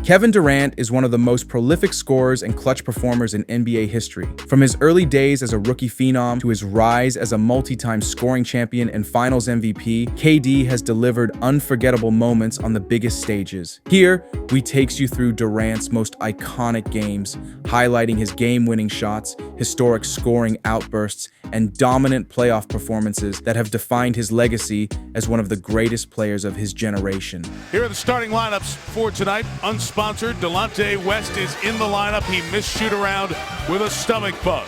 Kevin Durant is one of the most prolific scorers and clutch performers in NBA history. From his early days as a rookie phenom to his rise as a multi-time scoring champion and finals MVP, KD has delivered unforgettable moments on the biggest stages. Here, we takes you through Durant's most iconic games, highlighting his game-winning shots, historic scoring outbursts, and dominant playoff performances that have defined his legacy as one of the greatest players of his generation. Here are the starting lineups for tonight. Unsponsored, Delonte West is in the lineup. He missed shoot-around with a stomach bug.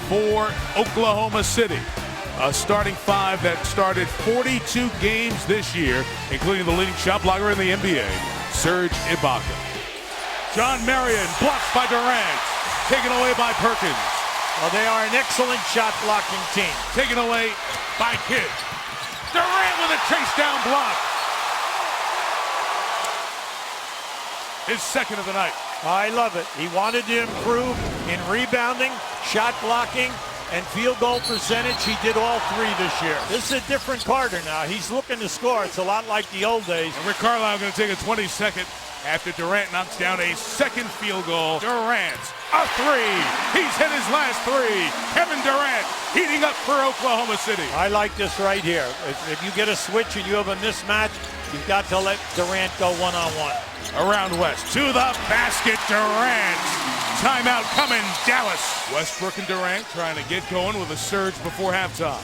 For Oklahoma City, a starting five that started 42 games this year, including the leading shot blocker in the NBA, Serge Ibaka. John Marion blocked by Durant, taken away by Perkins. Well, they are an excellent shot-blocking team. Taken away by Kidd. Durant with a chase-down block. His second of the night. I love it. He wanted to improve in rebounding, shot blocking, and field goal percentage. He did all three this year. This is a different Carter now. He's looking to score. It's a lot like the old days. And Rick Carlisle going to take a 22nd after Durant knocks down a second field goal. Durant, a three. He's hit his last three. Kevin Durant heating up for Oklahoma City. I like this right here. If you get a switch and you have a mismatch, you've got to let Durant go one-on-one. Around West, to the basket, Durant. Timeout coming, Dallas. Westbrook and Durant trying to get going with a surge before halftime.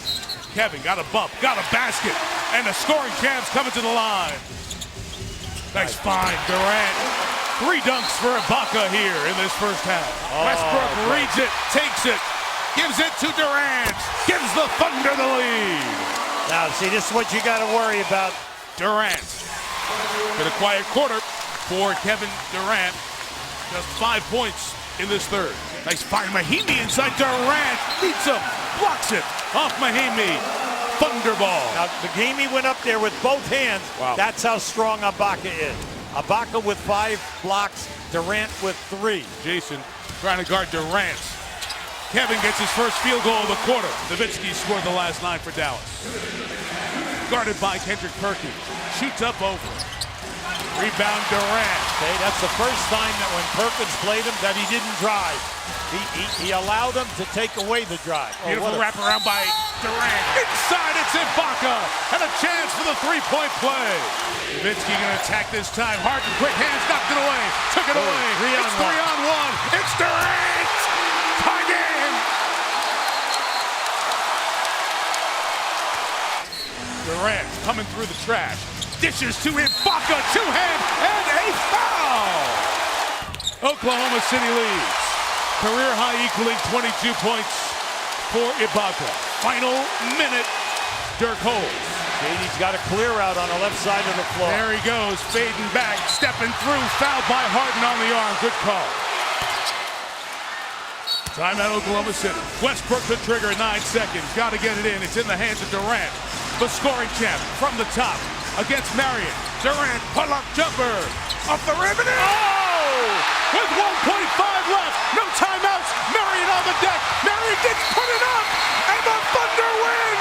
Kevin got a bump, got a basket, and the scoring champs coming to the line. Nice find, Durant. 3 dunks for Ibaka here in this first half. Westbrook reads it, takes it, gives it to Durant, gives the Thunder the lead. Now, see, this is what you got to worry about. Durant. Been a quiet quarter for Kevin Durant. Just 5 points in this third. Nice find, Mahinmi inside. Durant beats him, blocks it off Mahinmi. Thunderball. Now, Mahinmi went up there with both hands. Wow. That's how strong Ibaka is. Ibaka with 5 blocks, Durant with 3. Jason trying to guard Durant. Kevin gets his first field goal of the quarter. Nowitzki scored the last 9 for Dallas. Guarded by Kendrick Perkins. Shoots up over. Rebound Durant. Okay, that's the first time that when Perkins played him that he didn't drive. He allowed him to take away the drive. Beautiful wraparound by Durant. Inside, it's Ibaka. And a chance for the three-point play. Nowitzki going to attack this time. Harden, quick hands, knocked it away. Took it away. It's 3-on-1. It's Durant. Tied in. Durant coming through the trash. Dishes to Ibaka, 2-hand, and a foul! Oklahoma City leads. Career high equaling 22 points for Ibaka. Final minute, Dirk holds. KD's got a clear out on the left side of the floor. There he goes, fading back, stepping through, fouled by Harden on the arm. Good call. Timeout Oklahoma City. Westbrook the trigger, 9 seconds. Got to get it in. It's in the hands of Durant. The scoring champ from the top against Marion. Durant, pull-up jumper. Off the rim and with 1.5 left. No timeouts. Marion on the deck. Marion gets put it up. And the Thunder win.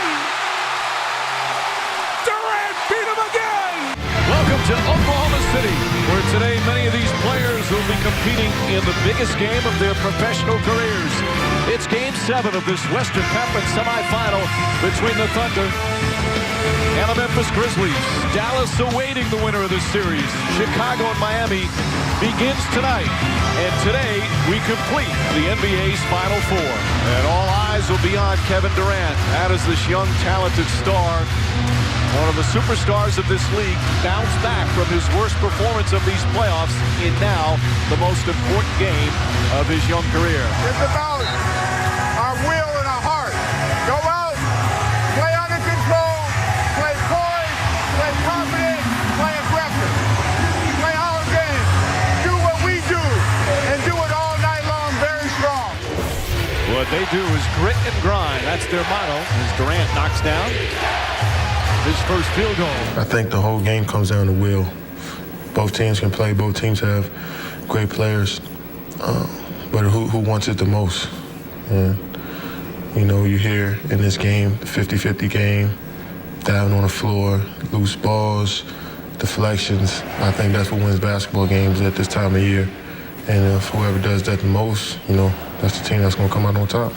Durant beat him again. Welcome to Oklahoma City, where today many of these players will be competing in the biggest game of their professional careers. It's Game 7 of this Western Conference semifinal between the Thunder and the Memphis Grizzlies. Dallas awaiting the winner of this series. Chicago and Miami begins tonight. And today we complete the NBA's Final Four. And all eyes will be on Kevin Durant. That is this young, talented star. One of the superstars of this league bounced back from his worst performance of these playoffs in now the most important game of his young career. It's about our will and our heart. Go out, play under control, play poised, play confident, play aggressive. Play our game. Do what we do and do it all night long very strong. What they do is grit and grind. That's their motto as Durant knocks down his first field goal. I think the whole game comes down to will. Both teams can play. Both teams have great players. But who wants it the most? And, you know, you hear in this game, 50-50 game, diving on the floor, loose balls, deflections. I think that's what wins basketball games at this time of year. And if whoever does that the most, that's the team that's going to come out on top.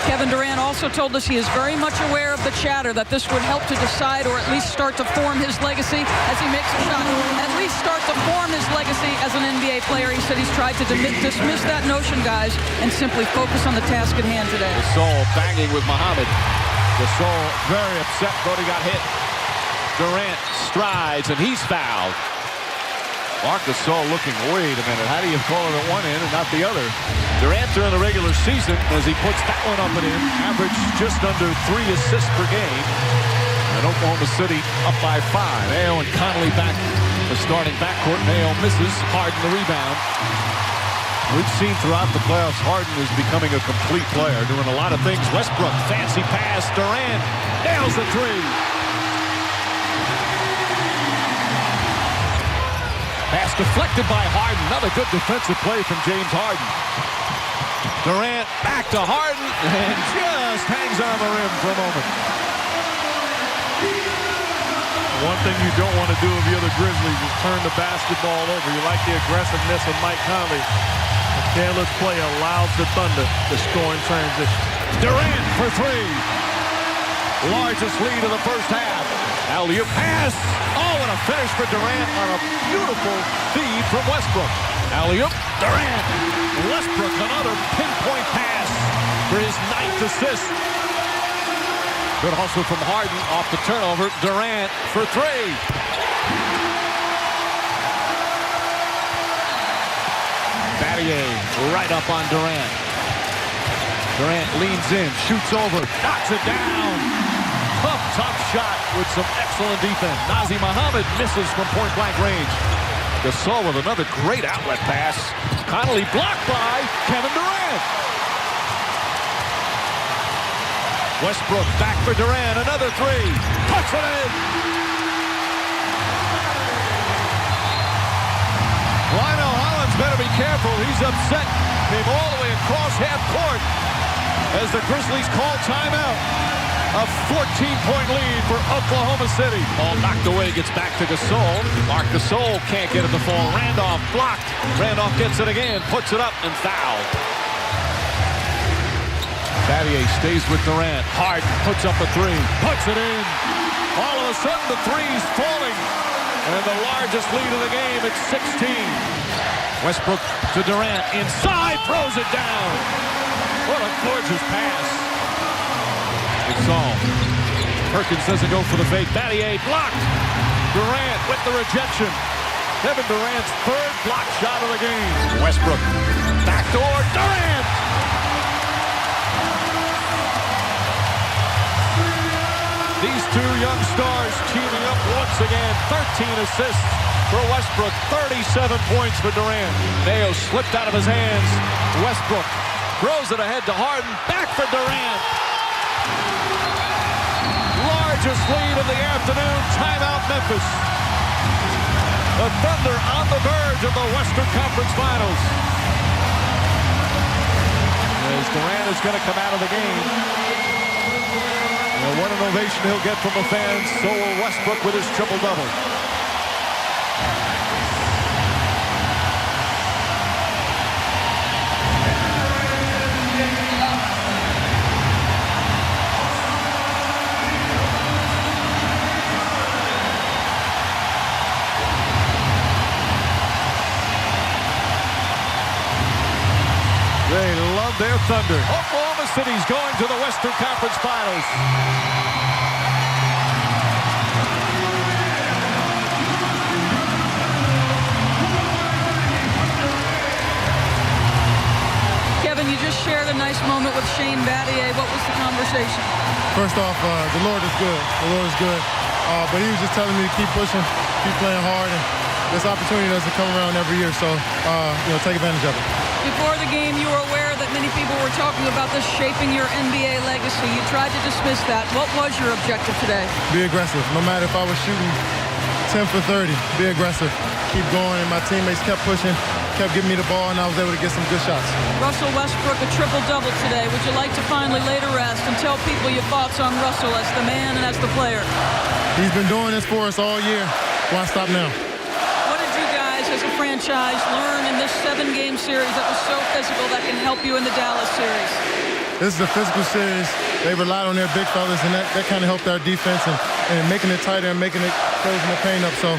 Kevin Durant also told us he is very much aware of the chatter that this would help to decide or at least start to form his legacy as he makes a shot. At least start to form his legacy as an NBA player. He said he's tried to dismiss that notion, guys, and simply focus on the task at hand today. Gasol banging with Muhammad. Gasol very upset, thought he got hit. Durant strides, and he's fouled. Marc Gasol looking, wait a minute, how do you call it at one end and not the other? Durant during the regular season, as he puts that one up and in, averaged just under 3 assists per game. And Oklahoma City up by 5. Ayo and Connolly back, the starting backcourt. Ayo misses, Harden the rebound. We've seen throughout the playoffs, Harden is becoming a complete player, doing a lot of things. Westbrook, fancy pass, Durant nails the three. Pass deflected by Harden. Another good defensive play from James Harden. Durant back to Harden and just hangs on the rim for a moment. One thing you don't want to do if you're the Grizzlies is turn the basketball over. You like the aggressiveness of Mike Conley. A careless play allows the Thunder to score in transition. Durant for three. Largest lead of the first half. Alley-oop pass. Oh, and a finish for Durant on a beautiful feed from Westbrook. Alley-oop, Durant. Westbrook, another pinpoint pass for his 9th assist. Good hustle from Harden off the turnover. Durant for three. Battier right up on Durant. Durant leans in, shoots over, knocks it down. Tough shot with some excellent defense. Nazr Mohammed misses from point-blank range. Gasol with another great outlet pass. Connolly blocked by Kevin Durant. Westbrook back for Durant. Another three. Puts it in. Lionel Hollins better be careful. He's upset. Came all the way across half court as the Grizzlies call timeout. A 14-point lead for Oklahoma City. Ball knocked away, gets back to Gasol. Marc Gasol can't get it to fall. Randolph blocked. Randolph gets it again, puts it up, and fouled. Battier stays with Durant. Harden puts up a three, puts it in. All of a sudden, the three's falling. And the largest lead of the game at 16. Westbrook to Durant. Inside, throws it down. What a gorgeous pass. Gasol. Perkins doesn't go for the fake. Battier blocked. Durant with the rejection. Kevin Durant's 3rd block shot of the game. Westbrook. Backdoor. Durant. These two young stars teaming up once again. 13 assists for Westbrook. 37 points for Durant. Mayo slipped out of his hands. Westbrook throws it ahead to Harden. Back for Durant. Largest lead of the afternoon. Timeout Memphis. The Thunder on the verge of the Western Conference Finals. As Durant is going to come out of the game. And what an ovation he'll get from the fans. So will Westbrook with his triple-double. They love their Thunder. Oklahoma City's going to the Western Conference Finals. Kevin, you just shared a nice moment with Shane Battier. What was the conversation? First off, the Lord is good. The Lord is good. But he was just telling me to keep pushing, keep playing hard, and this opportunity doesn't come around every year, so take advantage of it. Before the game, you were aware that many people were talking about this shaping your NBA legacy. You tried to dismiss that. What was your objective today? Be aggressive. No matter if I was shooting 10 for 30, be aggressive. Keep going, and my teammates kept pushing, kept giving me the ball, and I was able to get some good shots. Russell Westbrook, a triple-double today. Would you like to finally lay to rest and tell people your thoughts on Russell as the man and as the player? He's been doing this for us all year. why stop now? What did you guys, as a franchise, learn in this 7-game series that was so physical that can help you in the Dallas series? This is a physical series. They relied on their big fellas, and that kind of helped our defense and making it tighter and making it closing the paint up. So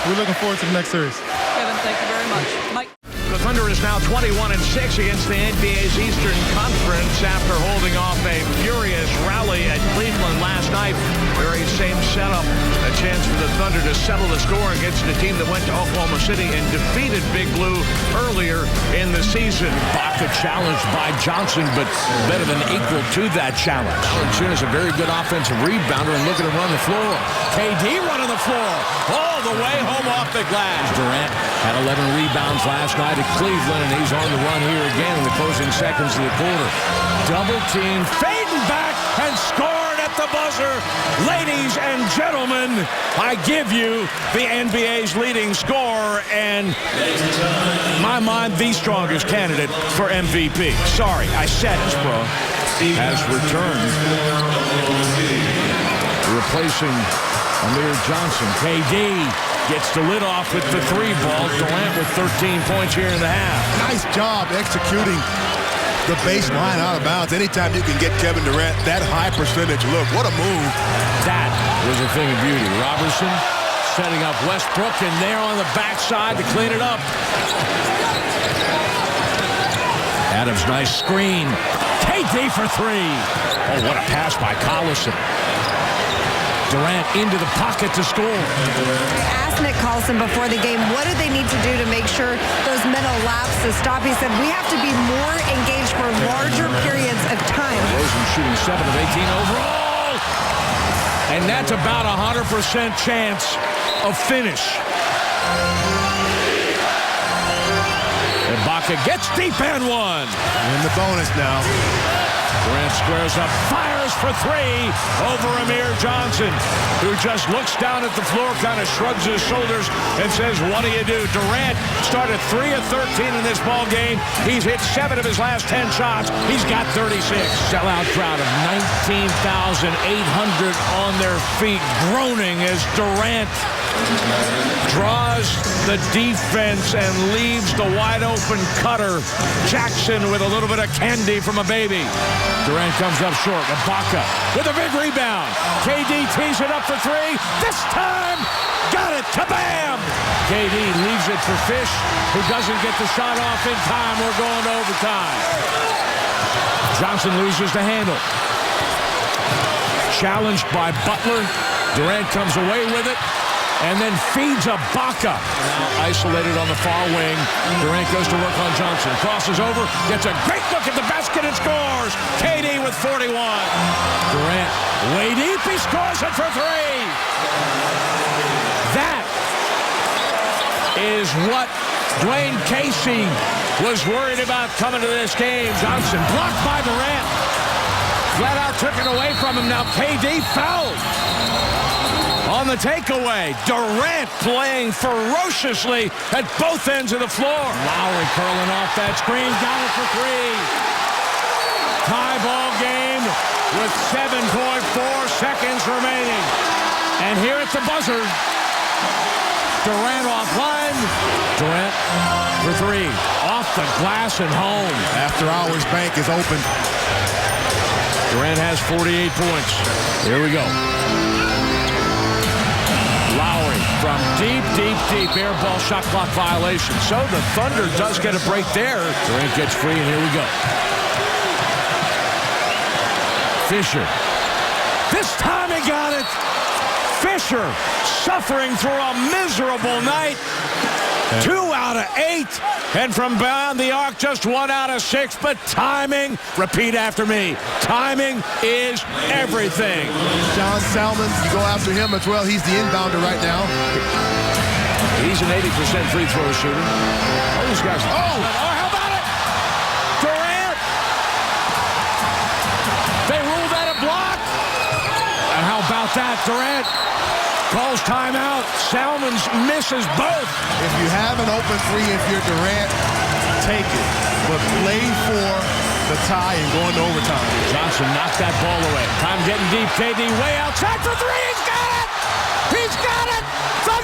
we're looking forward to the next series. Kevin, thank you very much. Mike. The Thunder is now 21-6 against the NBA's Eastern Conference after holding off a furious rally at Cleveland last night. Very same setup. A chance for the Thunder to settle the score against a team that went to Oklahoma City and defeated Big Blue earlier in the season. Baca challenged by Johnson, but better than equal to that challenge. Valanciunas a very good offensive rebounder, and look at him run the floor. KD running the floor all the way home off the glass. Durant had 11 rebounds last night at Cleveland, and he's on the run here again in the closing seconds of the quarter. Double team, fading back and scored at the buzzer. Ladies and gentlemen, I give you the NBA's leading scorer and, in my mind, the strongest candidate for MVP. Sorry, I said it, bro. Has returned, replacing Amir Johnson. KD gets the lid off with the 3-ball. Durant with 13 points here in the half. Nice job executing the baseline out of bounds. Anytime you can get Kevin Durant that high percentage look, what a move. That was a thing of beauty. Robertson setting up Westbrook, and there on the backside to clean it up. Adams, nice screen. KD for 3. Oh, what a pass by Collison. Durant into the pocket to score. I asked Nick Collison before the game, what do they need to do to make sure those mental lapses stop? He said, we have to be more engaged for larger periods of time. Rosen shooting 7 of 18 overall. And that's about 100% chance of finish. Ibaka gets deep and one. And the bonus now. Durant squares up, fires for 3 over Amir Johnson, who just looks down at the floor, kind of shrugs his shoulders and says, what do you do? Durant started 3 of 13 in this ball game. He's hit 7 of his last 10 shots. He's got 36. Sellout crowd of 19,800 on their feet, groaning as Durant draws the defense and leaves the wide open cutter. Jackson with a little bit of candy from a baby. Durant comes up short. Ibaka with a big rebound. KD tees it up for 3. This time, got it. Kabam! KD leaves it for Fish, who doesn't get the shot off in time. We're going to overtime. Johnson loses the handle. Challenged by Butler. Durant comes away with it and then feeds Ibaka. Now isolated on the far wing. Durant goes to work on Johnson. Crosses over, gets a great look at the basket and scores. KD with 41. Durant way deep, he scores it for 3. That is what Dwayne Casey was worried about coming to this game. Johnson blocked by Durant. Flat out took it away from him. Now KD fouled on the takeaway. Durant playing ferociously at both ends of the floor. Lowry curling off that screen, got it for 3. Tie ball game with 7.4 seconds remaining. And here at the buzzer, Durant offline. Durant for 3. Off the glass and home. After hours bank is open. Durant has 48 points. Here we go. Lowry from deep, deep, deep. Air ball shot clock violation. So the Thunder does get a break there. Durant gets free, and here we go. Fisher. This time he got it. Fisher suffering through a miserable night. 2 out of 8. And from beyond the arc, just 1 out of 6. But timing, repeat after me, timing is everything. John Salmon, you go after him as well. He's the inbounder right now. He's an 80% free throw shooter. All these guys. Oh, how about it? Durant. They ruled that a block. And how about that? Durant calls timeout. Salmons misses both. If you have an open 3, if you're Durant, take it. But play for the tie and going to overtime. Johnson knocked that ball away. Time getting deep. KD way outside for 3. He's got it! He's got it! The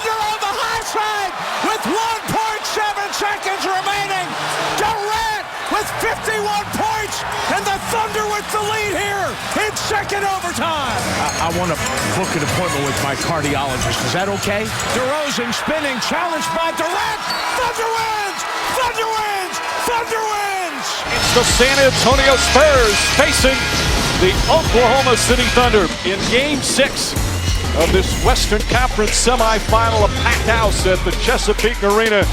outside with 1.7 seconds remaining. Durant with 51 points, and the Thunder with the lead here in second overtime. I want to book an appointment with my cardiologist. Is that okay? DeRozan spinning, challenged by Durant. Thunder wins! Thunder wins! Thunder wins! It's the San Antonio Spurs facing the Oklahoma City Thunder in Game 6 of this Western Conference semifinal. A packed house at the Chesapeake Arena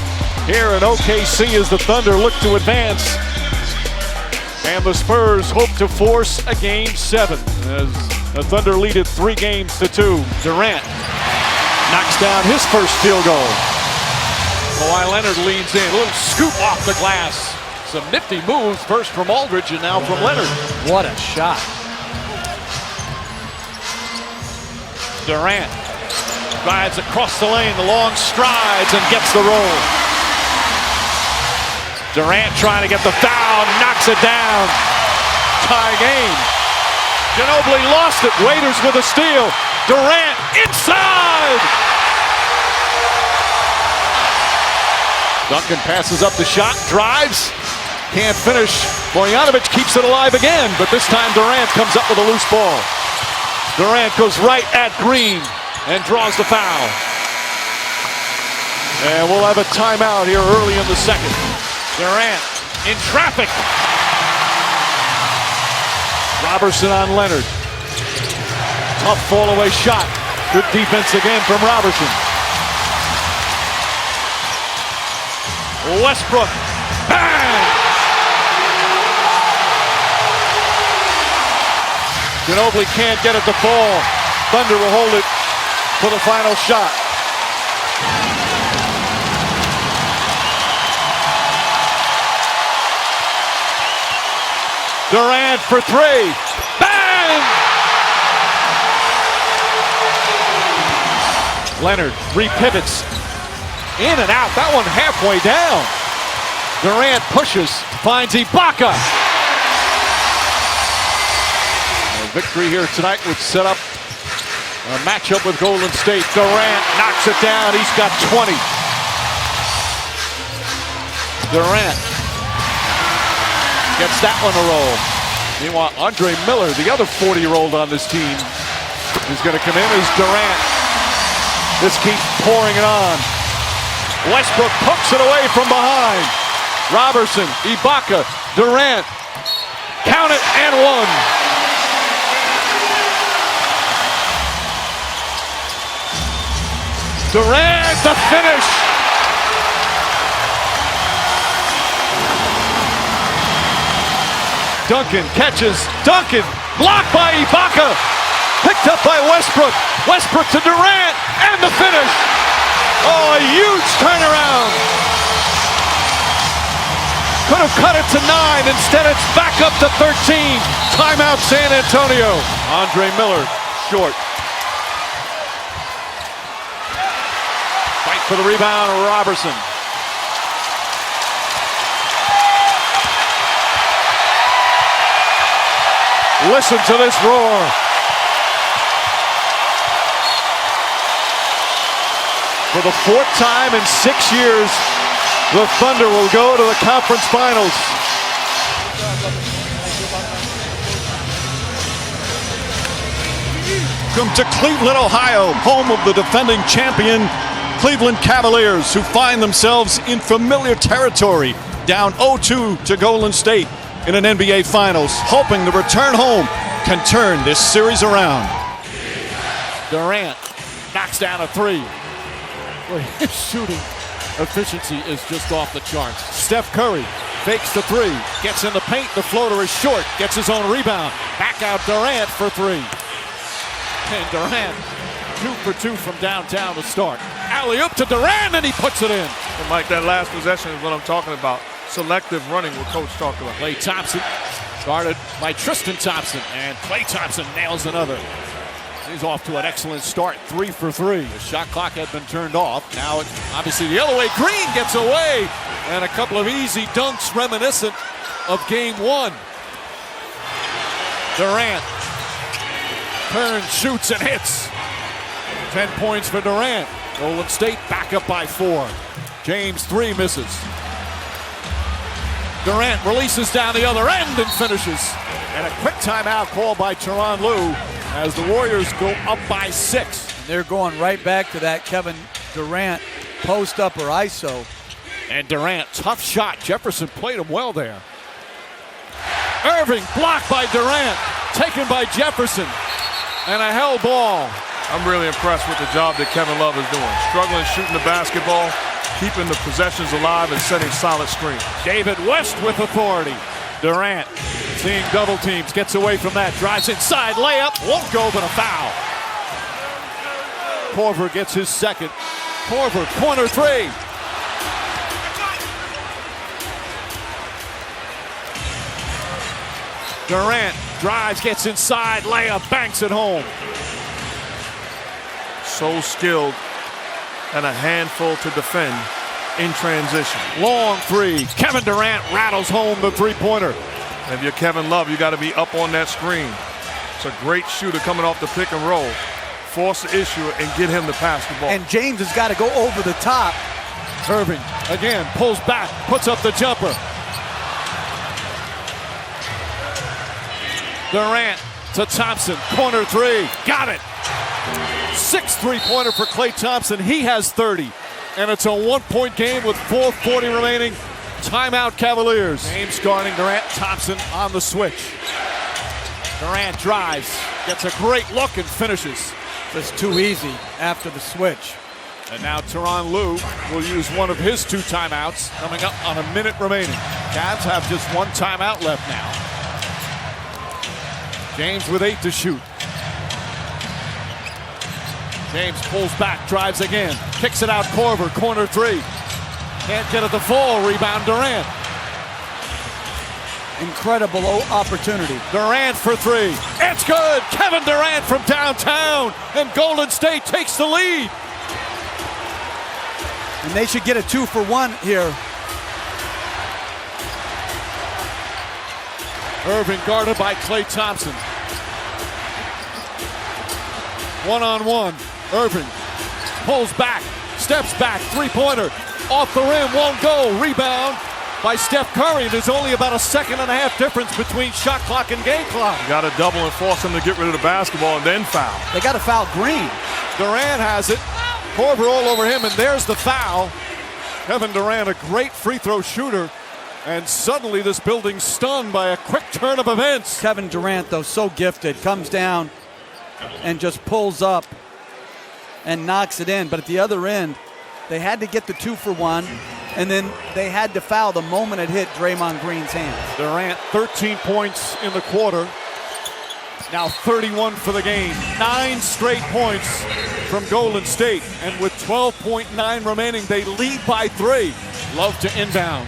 here in OKC as the Thunder look to advance. And the Spurs hope to force a Game 7 as the Thunder lead it 3-2. Durant knocks down his first field goal. Kawhi Leonard leans in, a little scoop off the glass. Some nifty moves, first from Aldridge and now from Leonard. What a shot. Durant glides across the lane, the long strides, and gets the roll. Durant trying to get the foul, knocks it down. Tie game. Ginobili lost it. Waiters with a steal. Durant inside. Duncan passes up the shot, drives, can't finish. Bojanovic keeps it alive again, but this time Durant comes up with a loose ball. Durant goes right at Green and draws the foul. And we'll have a timeout here early in the second. Durant in traffic. Robertson on Leonard. Tough fall away shot. Good defense again from Robertson. Westbrook. Bang! Ginobili can't get it to fall. Thunder will hold it for the final shot. Durant for three. Bang! Leonard re-pivots. In and out. That one halfway down. Durant pushes. Finds Ibaka. A victory here tonight would set up a matchup with Golden State. Durant knocks it down. He's got 20. Durant gets that one to roll. Meanwhile, Andre Miller, the other 40-year-old on this team, is going to come in as Durant. This keeps pouring it on. Westbrook pokes it away from behind. Robertson, Ibaka, Durant. Count it and one. Durant, the finish. Duncan catches. Duncan blocked by Ibaka. Picked up by Westbrook. Westbrook to Durant and the finish. Oh, a huge turnaround. Could have cut it to 9. Instead, it's back up to 13. Timeout San Antonio. Andre Miller, short. Fight for the rebound, Robertson. Listen to this roar. For the 4th time in 6 years, the Thunder will go to the conference finals. Welcome to Cleveland, Ohio, home of the defending champion Cleveland Cavaliers, who find themselves in familiar territory, down 0-2 to Golden State in an NBA Finals, hoping the return home can turn this series around. Durant knocks down a three. His shooting efficiency is just off the charts. Steph Curry fakes the three, gets in the paint, the floater is short, gets his own rebound. Back out Durant for three. And Durant, 2 for 2 from downtown to start. Alley-oop to Durant, and he puts it in. And Mike, that last possession is what I'm talking about. Selective running, what Coach talked about. Klay Thompson, guarded by Tristan Thompson, and Klay Thompson nails another. He's off to an excellent start, 3 for 3. The shot clock had been turned off. Now, obviously, the other way. Green gets away, and a couple of easy dunks reminiscent of Game 1. Durant turns, shoots, and hits. 10 points for Durant. Golden State back up by 4. James 3 misses. Durant releases down the other end and finishes. And a quick timeout called by Tyronn Lue as the Warriors go up by 6. And they're going right back to that Kevin Durant post up or ISO. And Durant, tough shot. Jefferson played him well there. Irving blocked by Durant, taken by Jefferson. And a held ball. I'm really impressed with the job that Kevin Love is doing. Struggling shooting the basketball, keeping the possessions alive, and setting solid screens. David West with authority. Durant seeing double teams, gets away from that, drives inside, layup, won't go, but a foul. Korver gets his second. Korver, corner 3. Durant drives, gets inside, layup, banks it home. So skilled and a handful to defend in transition. Long 3. Kevin Durant rattles home the 3-pointer. If you're Kevin Love, you got to be up on that screen. It's a great shooter coming off the pick and roll. Force the issue and get him to pass the ball. And James has got to go over the top. Irving again pulls back, puts up the jumper. Durant to Thompson, corner 3, got it. 6 3-pointer for Klay Thompson. He has 30. And it's a 1-point game with 4:40 remaining. Timeout Cavaliers. James guarding Durant, Thompson on the switch. Durant drives, gets a great look and finishes. Just too easy after the switch. And now Tyronn Lue will use one of his 2 timeouts coming up on a minute remaining. Cavs have just 1 timeout left now. James with 8 to shoot. James pulls back, drives again, kicks it out Korver, corner 3. Can't get it to fall, rebound Durant. Incredible opportunity. Durant for 3. It's good! Kevin Durant from downtown, and Golden State takes the lead. And they should get a 2-for-1 here. Irving guarded by Klay Thompson. 1-on-1. Irving pulls back, steps back, 3-pointer. Off the rim, won't go. Rebound by Steph Curry. There's only about a 1.5 seconds difference between shot clock and game clock. You got to double and force him to get rid of the basketball and then foul. They got to foul Green. Durant has it. Korver all over him, and there's the foul. Kevin Durant, a great free throw shooter. And suddenly this building's stunned by a quick turn of events. Kevin Durant, though, so gifted, comes down and just pulls up and knocks it in. But at the other end, they had to get the 2-for-1, and then they had to foul the moment it hit Draymond Green's hands. Durant, 13 points in the quarter. Now 31 for the game. 9 straight points from Golden State. And with 12.9 remaining, they lead by 3. Love to inbound.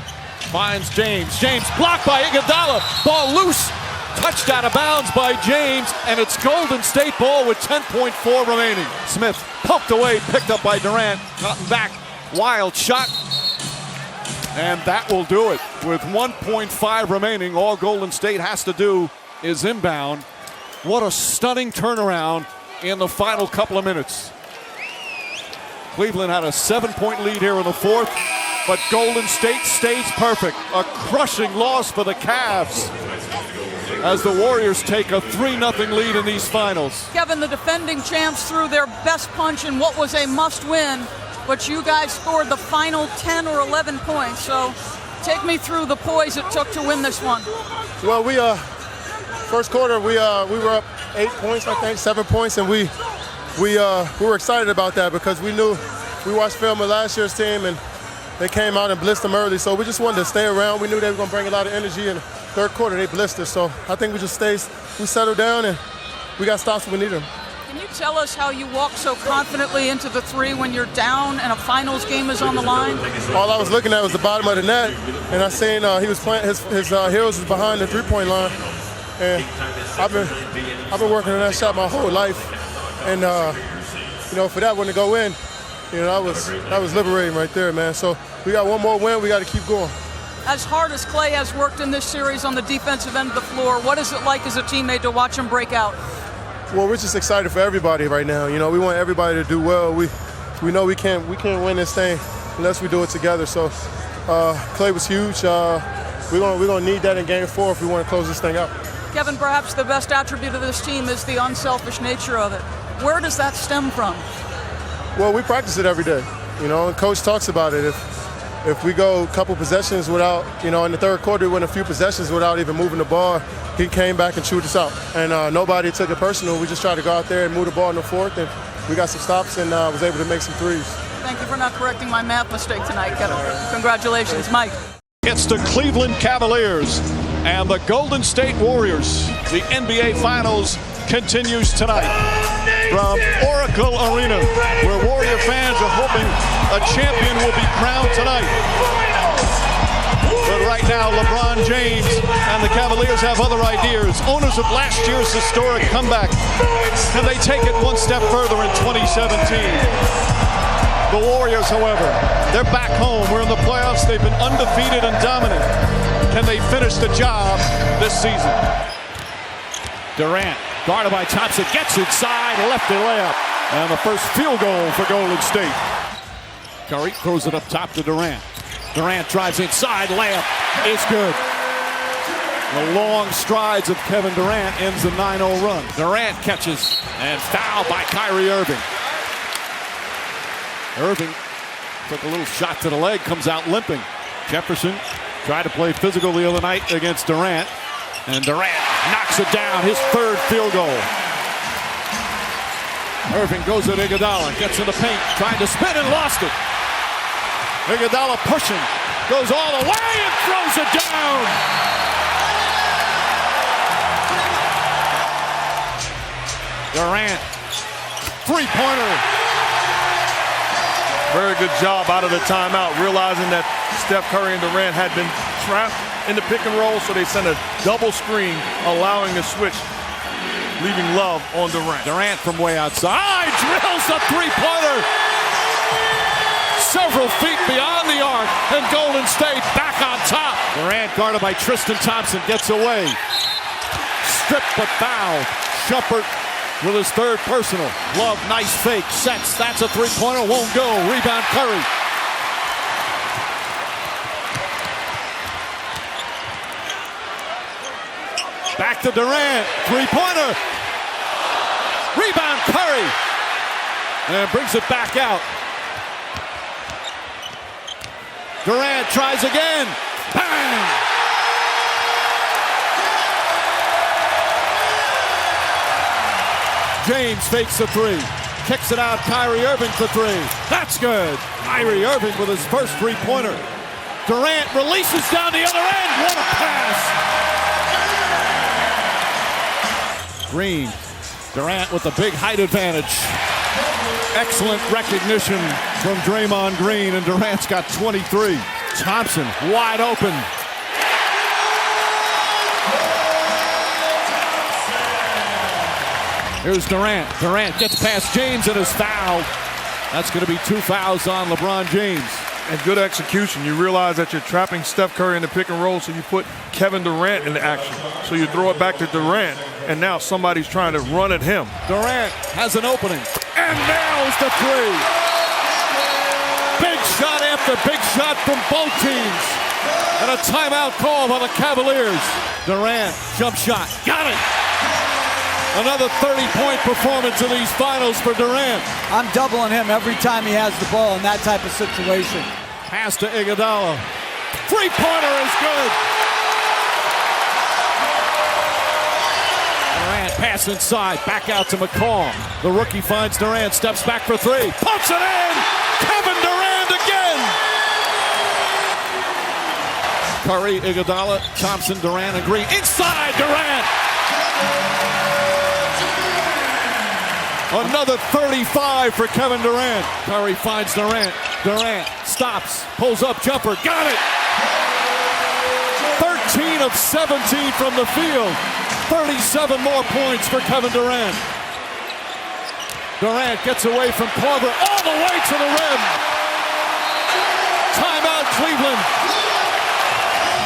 Finds James. James blocked by Iguodala. Ball loose. Touched out of bounds by James. And it's Golden State ball with 10.4 remaining. Smith poked away, picked up by Durant. Gotten back. Wild shot. And that will do it. With 1.5 remaining, all Golden State has to do is inbound. What a stunning turnaround in the final couple of minutes. Cleveland had a 7-point lead here in the 4th. But Golden State stays perfect. A crushing loss for the Cavs as the Warriors take a 3-0 lead in these finals. Kevin, the defending champs threw their best punch in what was a must-win, but you guys scored the final 10 or 11 points. So take me through the poise it took to win this one. Well, we first quarter we were up 8 points, I think, 7 points, and we were excited about that because we knew we watched film of last year's team and they came out and blitzed them early, so we just wanted to stay around. We knew they were going to bring a lot of energy in the third quarter. They blitzed us, so I think we settled down and we got stops when we need them. Can you tell us how you walk so confidently into the 3 when you're down and a finals game is on the line? All I was looking at was the bottom of the net, and I seen he was playing his heels is behind the 3-point line, and I've been working on that shot my whole life, and for that one to go in, that was liberating right there, man. So we got one more win. We got to keep going. As hard as Klay has worked in this series on the defensive end of the floor, what is it like as a teammate to watch him break out? Well, we're just excited for everybody right now. We want everybody to do well. We we know we can't win this thing unless we do it together. So Clay was huge. We're gonna need that in Game 4 if we want to close this thing out. Kevin, perhaps the best attribute of this team is the unselfish nature of it. Where does that stem from? Well, we practice it every day, you know, and Coach talks about it. If we go a couple possessions without, you know, in the third quarter, we went a few possessions without even moving the ball, he came back and chewed us out. And nobody took it personal. We just tried to go out there and move the ball in the fourth, and we got some stops and was able to make some threes. Thank you for not correcting my math mistake tonight, Kevin. Congratulations, Mike. It's the Cleveland Cavaliers and the Golden State Warriors. The NBA Finals continues tonight from Oracle Arena, where Warrior fans are hoping a champion will be crowned tonight. But right now, LeBron James and the Cavaliers have other ideas. Owners of last year's historic comeback, and they take it one step further in 2017. The Warriors, however, they're back home. We're in the playoffs. They've been undefeated and dominant. Can they finish the job this season? Durant, guarded by Thompson, gets inside, lefty layup. And the first field goal for Golden State. Curry throws it up top to Durant. Durant drives inside, layup is good. The long strides of Kevin Durant ends the 9-0 run. Durant catches and foul by Kyrie Irving. Irving took a little shot to the leg, comes out limping. Jefferson tried to play physical the other night against Durant, and Durant knocks it down, his third field goal. Irving goes at Iguodala, gets in the paint, trying to spin and lost it. Iguodala pushing, goes all the way and throws it down. Durant, three-pointer. Very good job out of the timeout, realizing that Steph Curry and Durant had been trapped in the pick and roll, so they sent a double screen, allowing the switch, leaving Love on Durant. Durant from way outside drills a three-pointer. Several feet beyond the arc, and Golden State back on top. Durant, guarded by Tristan Thompson, gets away. Stripped but fouled. Shumpert with his third personal. Love, nice fake, sets. That's a three-pointer, won't go. Rebound, Curry. Back to Durant, three-pointer. Rebound, Curry. And brings it back out. Durant tries again. Bang! James fakes the three. Kicks it out, Kyrie Irving for three. That's good. Kyrie Irving with his first three-pointer. Durant releases down the other end. What a pass! Green. Durant with the big height advantage. Excellent recognition from Draymond Green, and Durant's got 23. Thompson wide open. Here's Durant. Durant gets past James and is fouled. That's going to be 2 fouls on LeBron James. And good execution. You realize that you're trapping Steph Curry in the pick and roll, so you put Kevin Durant in the action. So you throw it back to Durant, and now somebody's trying to run at him. Durant has an opening and nails the three. Big shot after big shot from both teams. And a timeout call by the Cavaliers. Durant, jump shot, got it. Another 30-point performance in these finals for Durant. I'm doubling him every time he has the ball in that type of situation. Pass to Iguodala. Three-pointer is good. Durant pass inside, back out to McCall. The rookie finds Durant, steps back for three, pumps it in. Kevin Durant again. Curry, Iguodala, Thompson, Durant, and Green. Inside Durant. Another 35 for Kevin Durant. Curry finds Durant. Durant stops, pulls up, jumper, got it. 13 of 17 from the field. 37 more points for Kevin Durant. Durant gets away from Korver all the way to the rim. Timeout, Cleveland.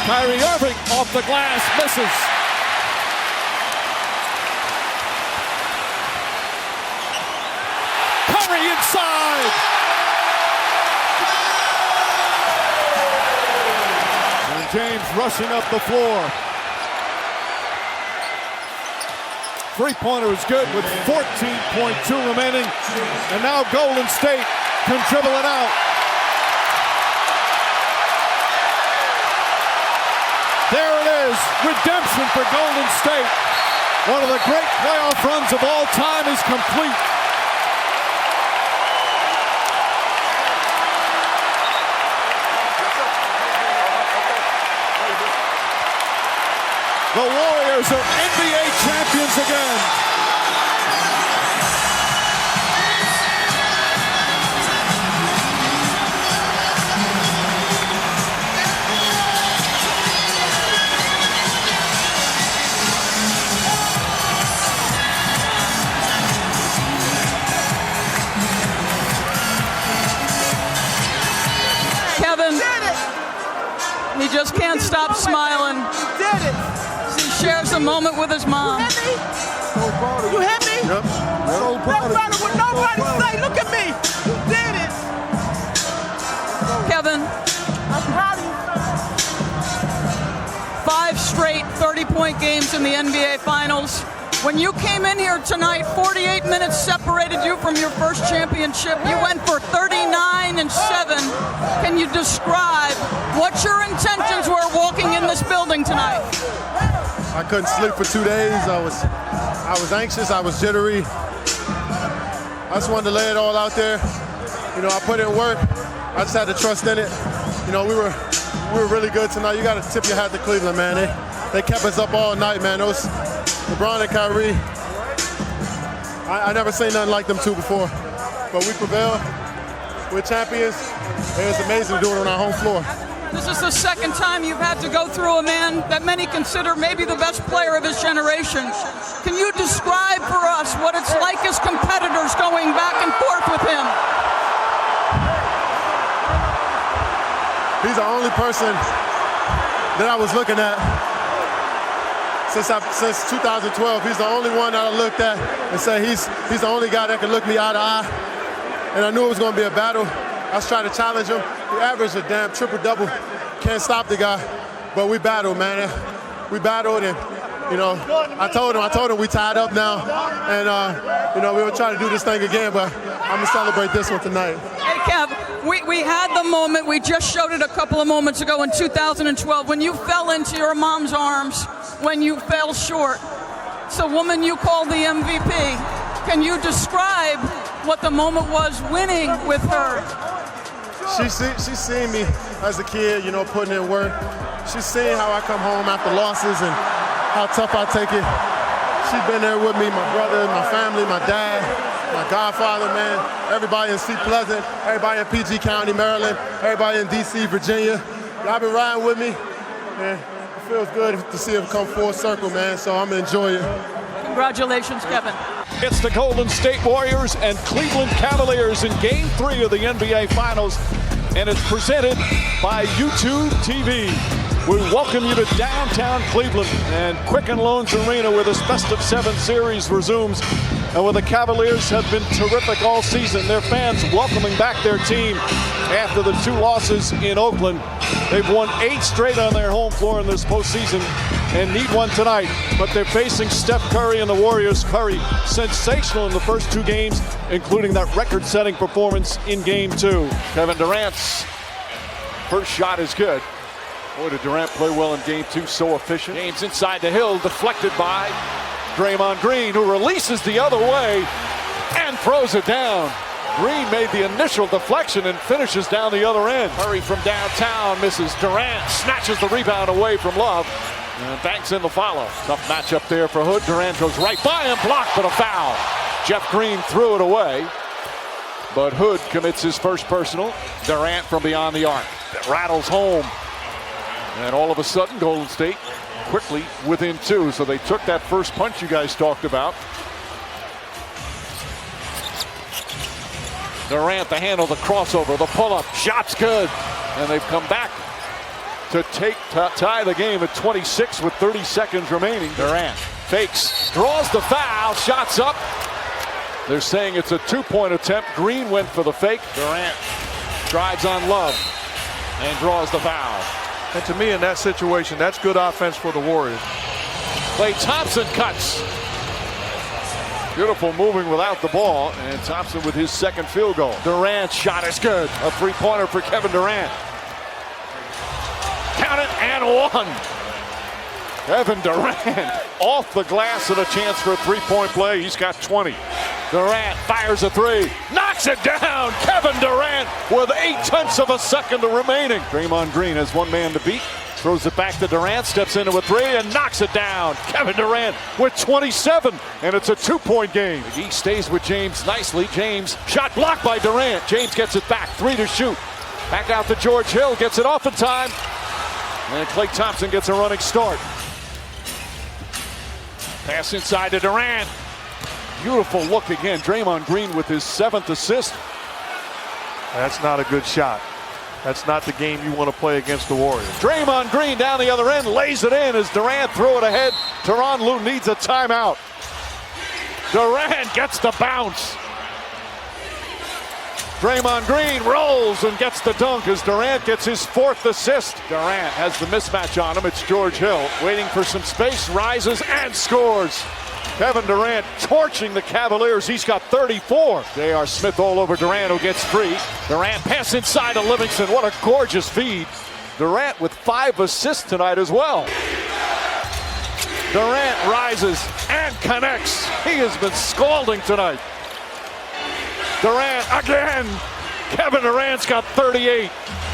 Kyrie Irving off the glass, misses. Curry inside. James rushing up the floor. Three-pointer is good with 14.2 remaining. And now Golden State can dribble it out. There it is, redemption for Golden State. One of the great playoff runs of all time is complete. The Warriors are NBA champions again. Kevin, he just can't stop smiling. Did it. He shares a moment with his mom. You hit me? Yep. No matter what nobody say, look at me. You did it. Kevin, I'm proud of you. 5 straight 30-point games in the NBA Finals. When you came in here tonight, 48 minutes separated you from your first championship. You went for 39 and 7. Can you describe what your intentions were walking in this building tonight? I couldn't sleep for 2 days. I was anxious. I was jittery. I just wanted to lay it all out there. You know, I put in work. I just had to trust in it. You know, we were really good tonight. You got to tip your hat to Cleveland, man. They kept us up all night, man. Those LeBron and Kyrie, I never seen nothing like them two before. But we prevailed. We're champions. It was amazing to do it on our home floor. This is the second time you've had to go through a man that many consider maybe the best player of his generation. Can you describe for us what it's like as competitors going back and forth with him? He's the only person that I was looking at since 2012. He's the only one that I looked at and said he's the only guy that can look me eye to eye. And I knew it was going to be a battle. I was trying to challenge him. He averaged a damn triple-double. Can't stop the guy. But we battled, man. We battled, and, you know, I told him we tied up now. And, you know, we were trying to do this thing again, but I'm going to celebrate this one tonight. Hey, Kev, we had the moment. We just showed it a couple of moments ago in 2012 when you fell into your mom's arms, when you fell short. It's a woman you called the MVP. Can you describe what the moment was winning with her? She's seen me as a kid, you know, putting in work. She's seen how I come home after losses and how tough I take it. She's been there with me, my brother, my family, my dad, my godfather, man. Everybody in St. Pleasant, everybody in PG County, Maryland, everybody in DC, Virginia. Y'all been riding with me, and it feels good to see it come full circle, man, so I'm gonna enjoy it. Congratulations, Kevin. It's the Golden State Warriors and Cleveland Cavaliers in Game 3 of the NBA Finals, and it's presented by YouTube TV. We welcome you to downtown Cleveland and Quicken Loans Arena, where this best-of-7 series resumes. And where the Cavaliers have been terrific all season. Their fans welcoming back their team after the 2 losses in Oakland. They've won 8 straight on their home floor in this postseason and need one tonight. But they're facing Steph Curry and the Warriors. Curry, sensational in the first 2 games, including that record-setting performance in Game 2. Kevin Durant's first shot is good. Boy, did Durant play well in Game 2, so efficient. James inside the hill, deflected by Draymond Green, who releases the other way and throws it down. Green made the initial deflection and finishes down the other end. Curry from downtown misses. Durant snatches the rebound away from Love and banks in the follow. Tough matchup there for Hood. Durant goes right by him, blocked, but a foul. Jeff Green threw it away, but Hood commits his first personal. Durant from beyond the arc rattles home, and all of a sudden Golden State quickly within 2. So they took that first punch you guys talked about. Durant, the handle, the crossover, the pull-up, shot's good. And they've come back to tie the game at 26 with 30 seconds remaining. Durant fakes, draws the foul, shots up. They're saying it's a 2-point attempt. Green went for the fake. Durant drives on Love and draws the foul. And to me, in that situation, that's good offense for the Warriors. Klay Thompson cuts. Beautiful moving without the ball, and Thompson with his second field goal. Durant's shot is good. A three-pointer for Kevin Durant. Count it, and one. Kevin Durant off the glass and a chance for a three-point play. He's got 20. Durant fires a three. Knocks it down. Kevin Durant with 0.8 of a second remaining. Draymond Green has one man to beat. Throws it back to Durant, steps into a three and knocks it down. Kevin Durant with 27, and it's a two-point game. He stays with James nicely. James, shot blocked by Durant. James gets it back, three to shoot. Back out to George Hill, gets it off in time. And Klay Thompson gets a running start. Pass inside to Durant. Beautiful look again. Draymond Green with his 7th assist. That's not a good shot. That's not the game you want to play against the Warriors. Draymond Green down the other end, lays it in as Durant throw it ahead. Tyronn Lue needs a timeout. Durant gets the bounce. Draymond Green rolls and gets the dunk as Durant gets his 4th assist. Durant has the mismatch on him. It's George Hill waiting for some space, rises and scores. Kevin Durant torching the Cavaliers. He's got 34. J.R. Smith all over Durant, who gets free. Durant pass inside to Livingston. What a gorgeous feed. Durant with 5 assists tonight as well. Durant rises and connects. He has been scalding tonight. Durant again. Kevin Durant's got 38.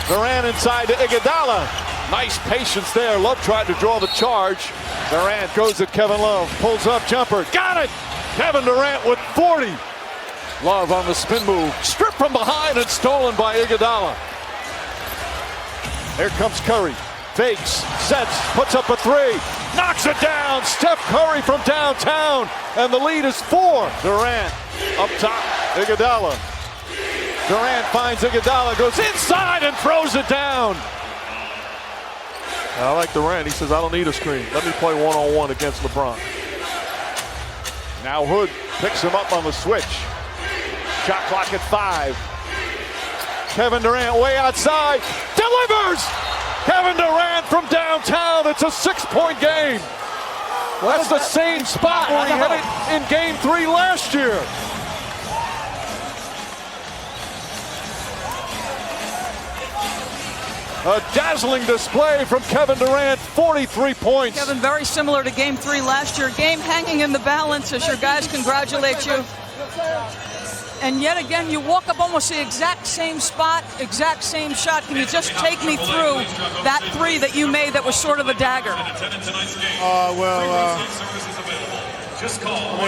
Durant inside to Iguodala. Nice patience there. Love tried to draw the charge. Durant goes at Kevin Love. Pulls up jumper. Got it! Kevin Durant with 40. Love on the spin move. Stripped from behind and stolen by Iguodala. Here comes Curry. Fakes, sets, puts up a three. Knocks it down. Steph Curry from downtown. And the lead is 4. Durant up top. Iguodala. Durant finds Iguodala. Goes inside and throws it down. I like Durant. He says, I don't need a screen. Let me play one-on-one against LeBron. Now Hood picks him up on the switch. Shot clock at 5. Kevin Durant way outside. Delivers! Kevin Durant from downtown. It's a 6-point game. That's the same spot where he had it in Game 3 last year. A dazzling display from Kevin Durant, 43 points. Kevin, very similar to Game 3 last year. Game hanging in the balance as your guys congratulate you. And yet again, you walk up almost the exact same spot, exact same shot. Can you just take me through that three that you made that was sort of a dagger?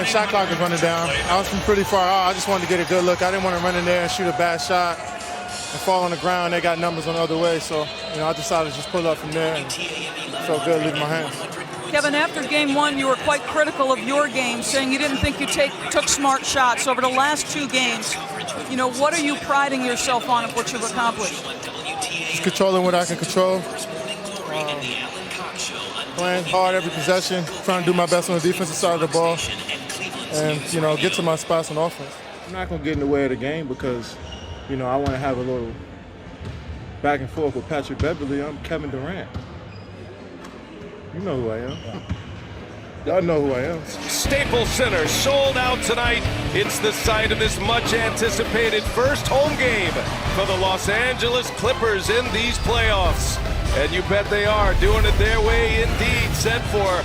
Shot clock is running down. I was from pretty far out. I just wanted to get a good look. I didn't want to run in there and shoot a bad shot and fall on the ground. They got numbers on the other way, so I decided to just pull up from there and felt good leaving my hands. Kevin, after Game 1, you were quite critical of your game, saying you didn't think you took smart shots. Over the last 2 games, what are you priding yourself on of what you've accomplished? Just controlling what I can control. Playing hard every possession, trying to do my best on the defensive side of the ball, and get to my spots on offense. I'm not going to get in the way of the game because I want to have a little back and forth with Patrick Beverly. I'm Kevin Durant. You know who I am. Y'all know who I am. Staples Center sold out tonight. It's the site of this much anticipated first home game for the Los Angeles Clippers in these playoffs. And you bet they are doing it their way indeed. Set for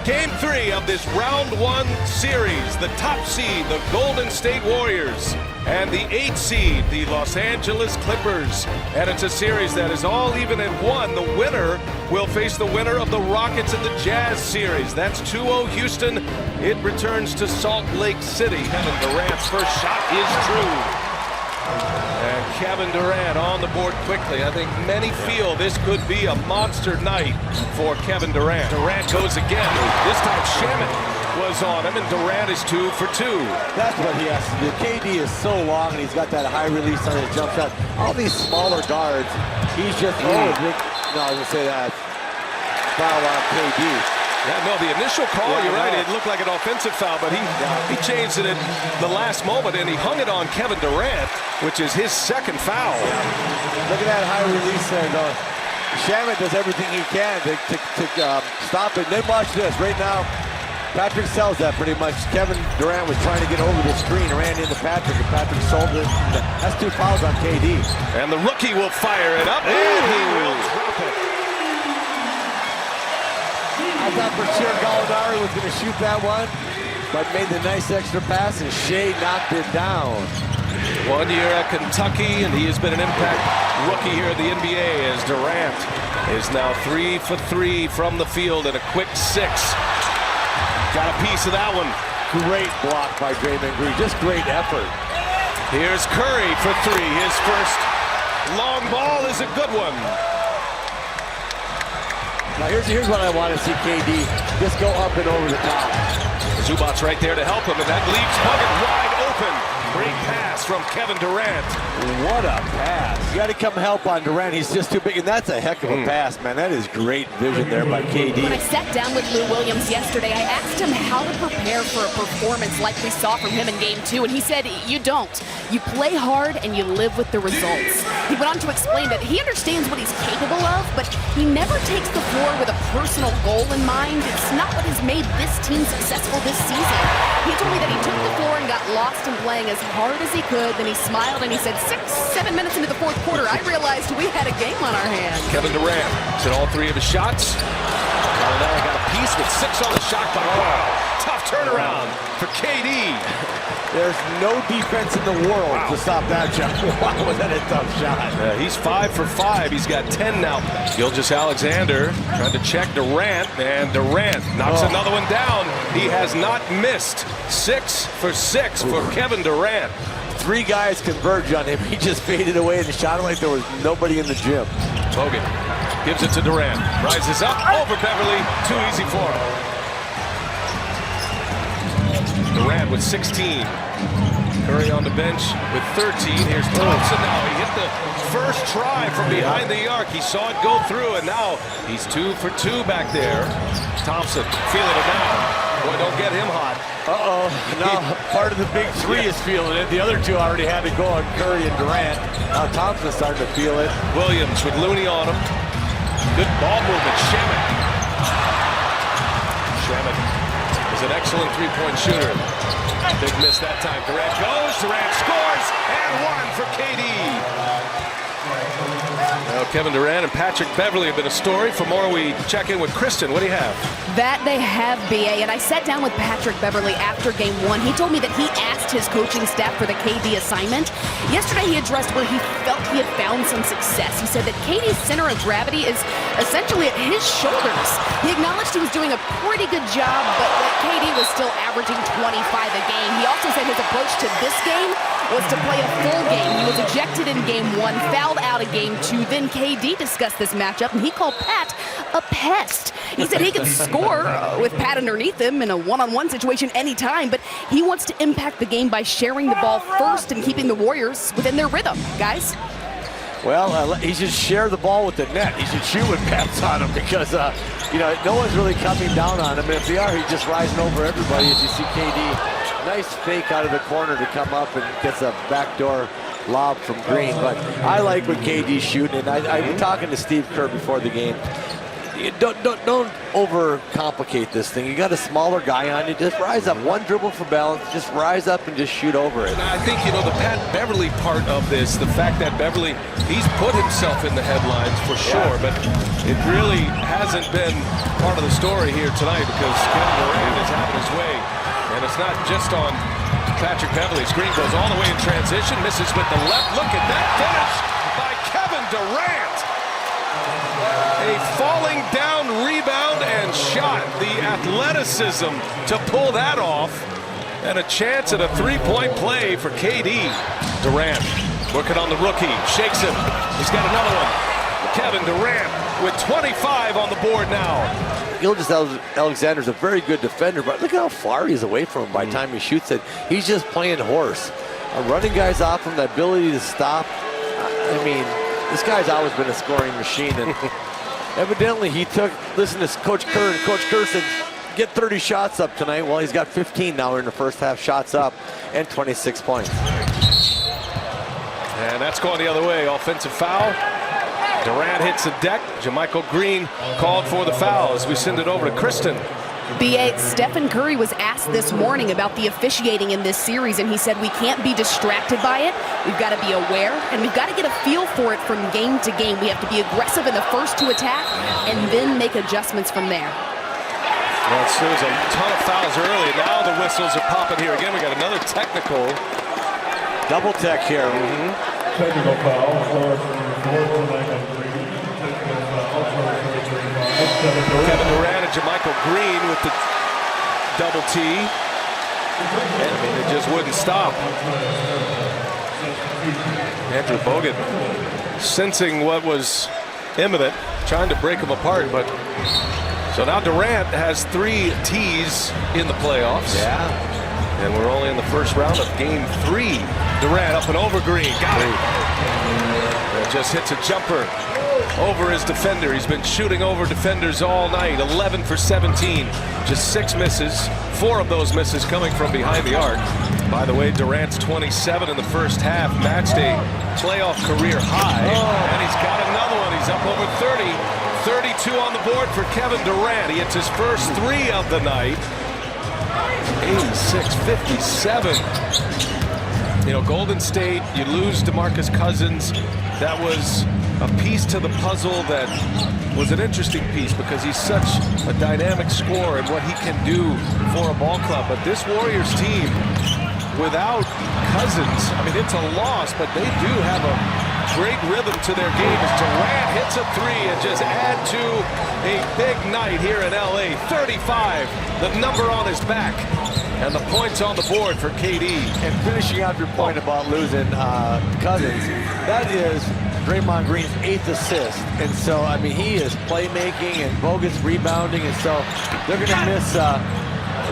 Game 3 of this Round 1 series. The top seed, the Golden State Warriors, and the 8th seed, the Los Angeles Clippers. And it's a series that is all even at 1. The winner will face the winner of the Rockets and the Jazz series. That's 2-0 Houston. It returns to Salt Lake City. Kevin Durant's first shot is true. And Kevin Durant on the board quickly. I think many feel this could be a monster night for Kevin Durant. Durant goes again. This time Shaman was on him, and Durant is 2 for 2. That's what he has to do. KD is so long, and he's got that high release on his jump shot. All these smaller guards, he's just, I was going to say that. Foul on KD. Yeah, no, the initial call, you're right, it looked like an offensive foul, but he changed it at the last moment, and he hung it on Kevin Durant, which is his second foul. Look at that high release there, though. Shaman does everything he can to stop it. And then watch this. Right now, Patrick sells that pretty much. Kevin Durant was trying to get over the screen, ran into Patrick, and Patrick sold it. That's 2 fouls on KD. And the rookie will fire it up, and he will drop it. I thought for sure Gallinari was going to shoot that one, but made the nice extra pass, and Shea knocked it down. 1 year at Kentucky, and he has been an impact rookie here at the NBA as Durant is now 3 for 3 from the field and a quick 6. Got a piece of that one. Great block by Draymond Green, just great effort. Here's Curry for 3. His first long ball is a good one. Now here's what I want to see KD just go up and over the top. Zubac's right there to help him, and that leaves Duncan wide open. Great pass from Kevin Durant. What a pass. You got to come help on Durant. He's just too big, and that's a heck of a pass, man. That is great vision there by KD. When I sat down with Lou Williams yesterday, I asked him how to prepare for a performance like we saw from him in Game 2, and he said, you don't. You play hard, and you live with the results. He went on to explain that he understands what he's capable of, but he never takes the floor with a personal goal in mind. It's not what has made this team successful this season. He told me that he took the floor and got lost in playing as hard as he could. Then he smiled and he said, 6-7 minutes into the fourth quarter, I realized we had a game on our hands. Kevin Durant hit all 3 of his shots. Gallinari got a piece with 6 on the shot clock. Wow. Tough turnaround for KD. There's no defense in the world to stop that shot. Wow, was that a tough shot. He's 5 for 5. He's got 10 now. Gilgeous-Alexander trying to check Durant, and Durant knocks another one down. He has not missed. 6 for 6 for Kevin Durant. 3 guys converge on him. He just faded away and shot it like there was nobody in the gym. Bogut gives it to Durant. Rises up over Beverly. Too easy for him. Durant with 16. Curry on the bench with 13. Here's Thompson now. He hit the first try from behind the arc. He saw it go through, and now he's 2 for 2 back there. Thompson feeling it now. Boy, don't get him hot. Now part of the big 3 is feeling it. The other 2 already had to go on Curry and Durant. Now Thompson's starting to feel it. Williams with Looney on him. Good ball movement. Shaman is an excellent 3-point shooter. Big miss that time. Durant goes, Durant scores, and 1 for KD. Now Kevin Durant and Patrick Beverly have been a story. For more, we check in with Kristen. What do you have? That they have, BA, and I sat down with Patrick Beverly after Game 1. He told me that he asked his coaching staff for the KD assignment. Yesterday he addressed where he felt he had found some success. He said that KD's center of gravity is essentially at his shoulders. He acknowledged he was doing a pretty good job, but that KD was still averaging 25 a game. He also said his approach to this game was to play a full game. He was ejected in Game 1, fouled out in Game 2. Then KD discussed this matchup, and he called Pat a pest. He said he could score with Pat underneath him in a one-on-one situation anytime, but he wants to impact the game by sharing the ball first and keeping the Warriors within their rhythm. Guys? Well, he should share the ball with the net. He should shoot with Pat's on him because, no one's really coming down on him. And if they are, he's just rising over everybody as you see KD. Nice fake out of the corner to come up and gets a backdoor lob from Green. But I like when KD's shooting, and I've been talking to Steve Kerr before the game. Don't overcomplicate this thing. You got a smaller guy on you. Just rise up. 1 dribble for balance. Just rise up and just shoot over it. And I think, the Pat Beverly part of this, the fact that Beverly, he's put himself in the headlines for sure, but it really hasn't been part of the story here tonight because Kevin Durant is having his way. And it's not just on Patrick Beverly. Screen goes all the way in transition, misses with the left. Look at that finish by Kevin Durant. A falling down rebound and shot. The athleticism to pull that off. And a chance at a 3-point play for KD. Durant working on the rookie. Shakes him. He's got another one. Kevin Durant with 25 on the board now. Gilgeous-Alexander's a very good defender, but look how far he's away from him by the time he shoots it. He's just playing horse. Running guys off him, the ability to stop. I mean, this guy's always been a scoring machine, and evidently he listened to Coach Kerr, and Coach Kerr said, get 30 shots up tonight. Well, he's got 15 now in the first half shots up and 26 points. And that's going the other way. Offensive foul. Durant hits the deck. JaMychal Green called for the foul as we send it over to Kristen. BA, Stephen Curry was asked this morning about the officiating in this series, and he said we can't be distracted by it. We've got to be aware, and we've got to get a feel for it from game to game. We have to be aggressive in the first to attack and then make adjustments from there. Well, there was a ton of fouls early. Now the whistles are popping here again. We got another technical. Double tech here. Technical foul. Kevin Durant and JaMychal Green with the double T. And, I mean, it just wouldn't stop. Andrew Bogut sensing what was imminent, trying to break them apart, but so now Durant has 3 T's in the playoffs. Yeah. And we're only in the first round of game 3. Durant up and over Green. Got it. And just hits a jumper over his defender. He's been shooting over defenders all night. 11 for 17. Just 6 misses. 4 of those misses coming from behind the arc. By the way, Durant's 27 in the first half. Matched a playoff career high. And he's got another one. He's up over 30. 32 on the board for Kevin Durant. He hits his first 3 of the night. 86-57. You know, Golden State, you lose DeMarcus Cousins. That was a piece to the puzzle that was an interesting piece because he's such a dynamic scorer and what he can do for a ball club. But this Warriors team, without Cousins, I mean, it's a loss, but they do have a great rhythm to their game as Durant hits a 3 and just add to a big night here in LA. 35, the number on his back, and the points on the board for KD. And finishing out your point about losing Cousins, that is Draymond Green's 8th assist. And so, I mean, he is playmaking and Bogut's rebounding, and so they're going to miss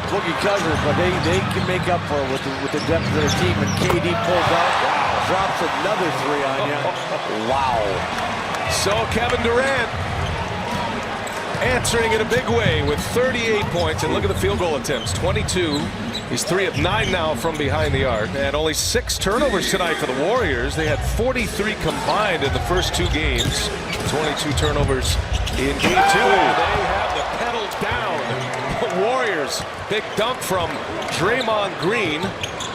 Boogie Cousins, but they can make up for it with the depth of their team. And KD pulls out. Drops another 3 on you. Wow. So Kevin Durant answering in a big way with 38 points. And look at the field goal attempts, 22. He's 3 of 9 now from behind the arc. And only 6 turnovers tonight for the Warriors. They had 43 combined in the first 2 games. 22 turnovers in game 2. They have the pedals down. The Warriors, big dunk from Draymond Green.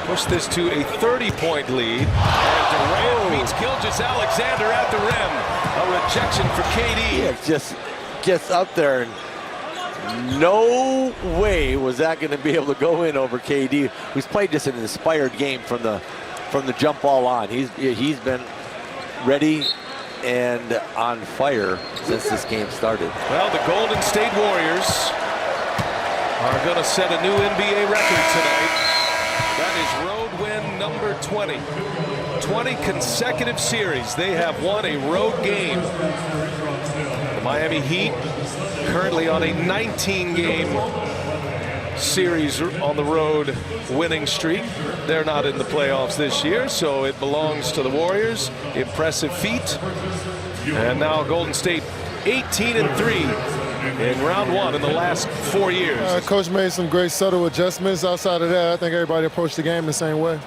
Push this to a 30-point lead. And Durant meets Gilgeous-Alexander at the rim. A rejection for KD. Yeah, just gets up there, and no way was that going to be able to go in over KD, who's played just an inspired game from the jump ball on. He's been ready and on fire since this game started. Well, the Golden State Warriors are going to set a new NBA record tonight. That is road win number 20. 20 consecutive series. They have won a road game. The Miami Heat currently on a 19-game series on the road winning streak. They're not in the playoffs this year, so it belongs to the Warriors. Impressive feat. And now Golden State 18-3. In round 1 in the last 4 years. Coach made some great subtle adjustments. Outside of that, I think everybody approached the game the same way.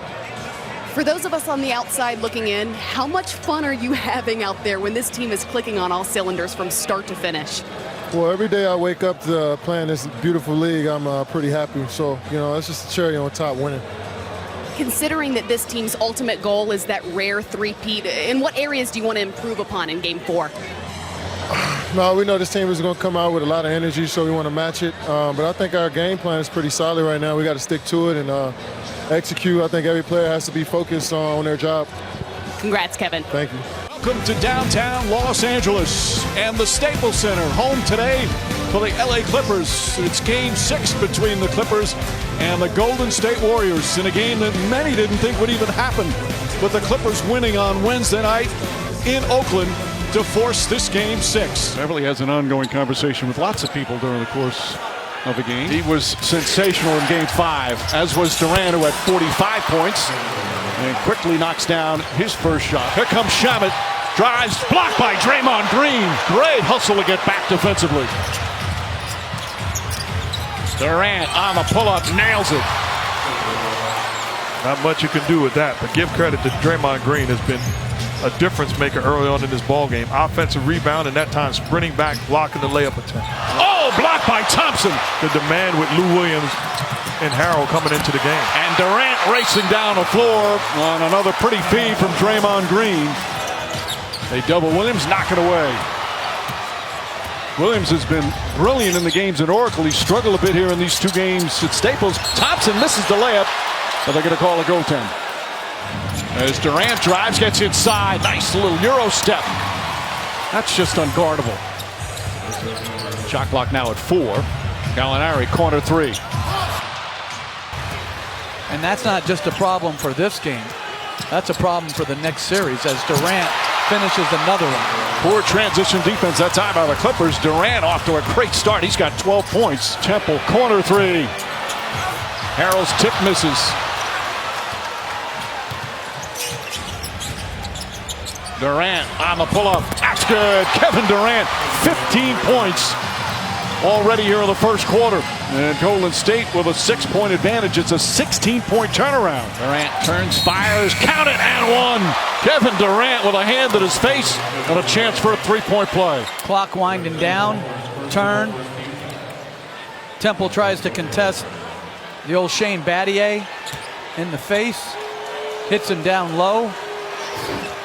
For those of us on the outside looking in, how much fun are you having out there when this team is clicking on all cylinders from start to finish? Well, every day I wake up to playing this beautiful league, I'm pretty happy. So, you know, it's just a cherry on top winning. Considering that this team's ultimate goal is that rare three-peat, in what areas do you want to improve upon in Game 4? No, we know this team is going to come out with a lot of energy, so we want to match it. But I think our game plan is pretty solid right now. We got to stick to it and execute. I think every player has to be focused on their job. Congrats, Kevin. Thank you. Welcome to downtown Los Angeles and the Staples Center, home today for the LA Clippers. It's game 6 between the Clippers and the Golden State Warriors in a game that many didn't think would even happen, with the Clippers winning on Wednesday night in Oakland to force this game 6. Beverly has an ongoing conversation with lots of people during the course of the game. He was sensational in game 5, as was Durant, who had 45 points, and quickly knocks down his first shot. Here comes Shamet, drives, blocked by Draymond Green. Great hustle to get back defensively. Durant on the pull-up, nails it. Not much you can do with that, but give credit to Draymond Green. Has been a difference maker early on in this ball game. Offensive rebound, and that time sprinting back, blocking the layup attempt. Oh, blocked by Thompson. The demand with Lou Williams and Harrell coming into the game. And Durant racing down the floor on another pretty feed from Draymond Green. They double Williams, knock it away. Williams has been brilliant in the games at Oracle. He's struggled a bit here in these 2 games at Staples. Thompson misses the layup, but they're going to call a goaltend. As Durant drives, gets inside. Nice little Euro step. That's just unguardable. Shot clock now at 4. Gallinari, corner 3. And that's not just a problem for this game. That's a problem for the next series as Durant finishes another one. Poor transition defense that time by the Clippers. Durant off to a great start. He's got 12 points. Temple, corner 3. Harrell's tip misses. Durant on the pull-up. That's good. Kevin Durant, 15 points already here in the first quarter. And Golden State with a 6-point advantage. It's a 16-point turnaround. Durant turns, fires, count it, and 1. Kevin Durant with a hand at his face and a chance for a 3-point play. Clock winding down, turn. Temple tries to contest the old Shane Battier in the face. Hits him down low.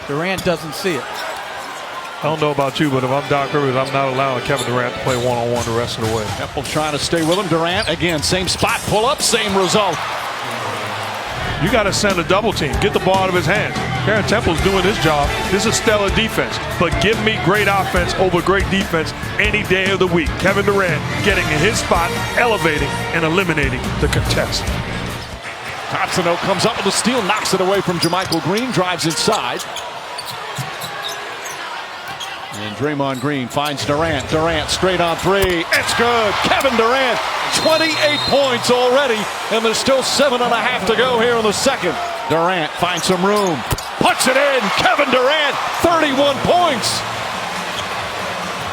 Durant doesn't see it. I don't know about you, but if I'm Doc Rivers, I'm not allowing Kevin Durant to play one-on-one the rest of the way. Temple trying to stay with him. Durant, again, same spot, pull up, same result. You got to send a double team. Get the ball out of his hands. Aaron Temple's doing his job. This is stellar defense. But give me great offense over great defense any day of the week. Kevin Durant getting in his spot, elevating and eliminating the contest. Thompson comes up with a steal, knocks it away from JaMychal Green, drives inside. And Draymond Green finds Durant. Durant straight on 3. It's good. Kevin Durant, 28 points already, and there's still 7.5 to go here in the second. Durant finds some room. Puts it in. Kevin Durant, 31 points.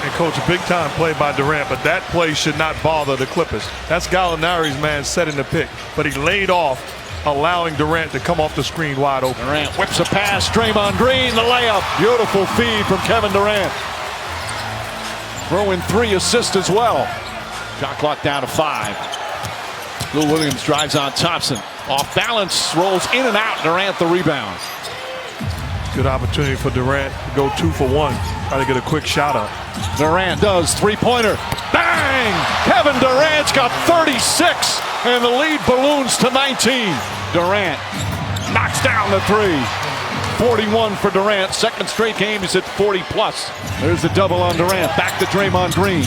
And coach, a big time play by Durant, but that play should not bother the Clippers. That's Gallinari's man setting the pick, but he laid off, allowing Durant to come off the screen wide open. Durant whips a pass. Draymond Green, the layup. Beautiful feed from Kevin Durant. Throw in 3 assists as well. Shot clock down to 5. Lou Williams drives on Thompson. Off balance, rolls in and out. Durant the rebound. Good opportunity for Durant to go 2 for 1. Try to get a quick shot up. Durant does, 3-pointer. Bang! Kevin Durant's got 36, and the lead balloons to 19. Durant knocks down the 3. 41 for Durant. Second straight game, he's at 40+. There's the double on Durant. Back to Draymond Green.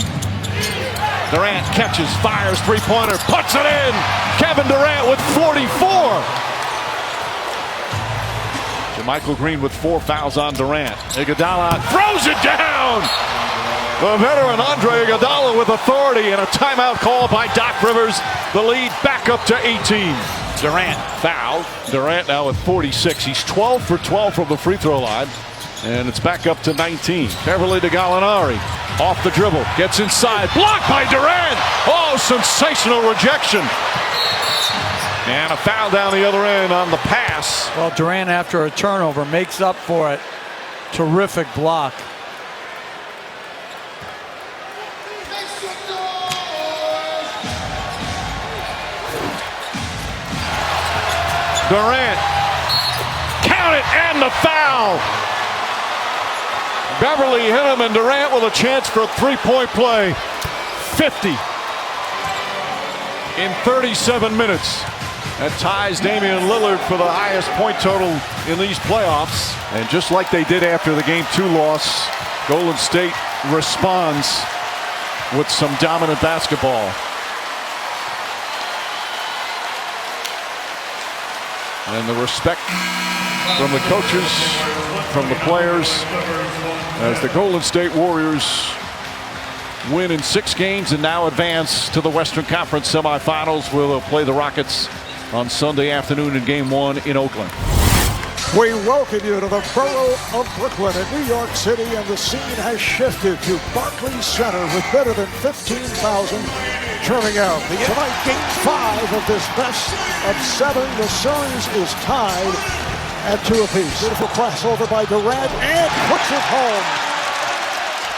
Durant catches, fires, 3-pointer, puts it in. Kevin Durant with 44. JaMychal Green with 4 fouls on Durant. Iguodala throws it down. The veteran Andre Iguodala with authority, and a timeout call by Doc Rivers. The lead back up to 18. Durant fouled. Durant now with 46. He's 12 for 12 from the free throw line. And it's back up to 19. Beverly to Gallinari. Off the dribble. Gets inside. Blocked by Durant. Oh, sensational rejection. And a foul down the other end on the pass. Well, Durant, after a turnover, makes up for it. Terrific block. Durant, count it, and the foul. Beverly hit him, and Durant with a chance for a 3-point play. 50 in 37 minutes. That ties Damian Lillard for the highest point total in these playoffs. And just like they did after the Game 2 loss, Golden State responds with some dominant basketball. And the respect from the coaches, from the players, as the Golden State Warriors win in 6 games and now advance to the Western Conference semifinals, where they'll play the Rockets on Sunday afternoon in Game 1 in Oakland. We welcome you to the borough of Brooklyn in New York City, and the scene has shifted to Barclays Center with better than 15,000 turning out. Tonight, Game 5 of this best of 7. The series is tied at 2 apiece. Beautiful crossover by Durant and puts it home.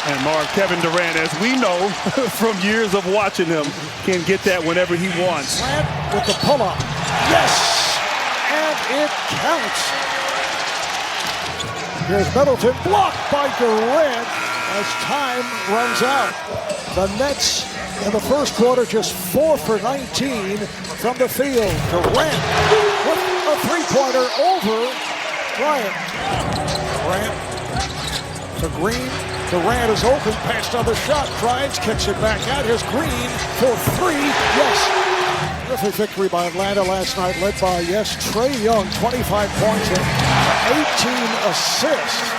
And Mark, Kevin Durant, as we know from years of watching him, can get that whenever he wants. Durant with the pull-up. Yes! And it counts. Here's Middleton, blocked by Durant as time runs out. The Nets in the first quarter just 4 for 19 from the field. Durant with a three-pointer over Bryant. Durant to Green. Durant is open, passed on the shot, drives, kicks it back out. Here's Green for 3. Yes. Terrific victory by Atlanta last night, led by, yes, Trae Young, 25 points and 18 assists.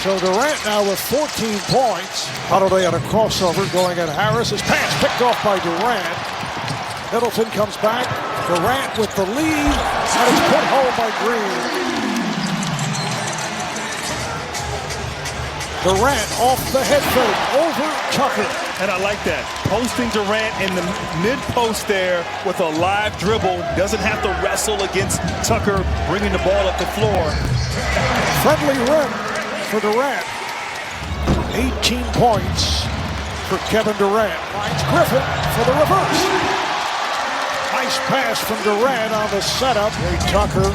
So Durant now with 14 points. Holiday on a crossover going at Harris. His pass picked off by Durant. Middleton comes back. Durant with the lead, and it's put home by Green. Durant off the head fake over Tucker. And I like that. Posting Durant in the mid-post there with a live dribble. Doesn't have to wrestle against Tucker, bringing the ball up the floor. Friendly rim for Durant. 18 points for Kevin Durant. Finds Griffin for the reverse. Nice pass from Durant on the setup. Ray Tucker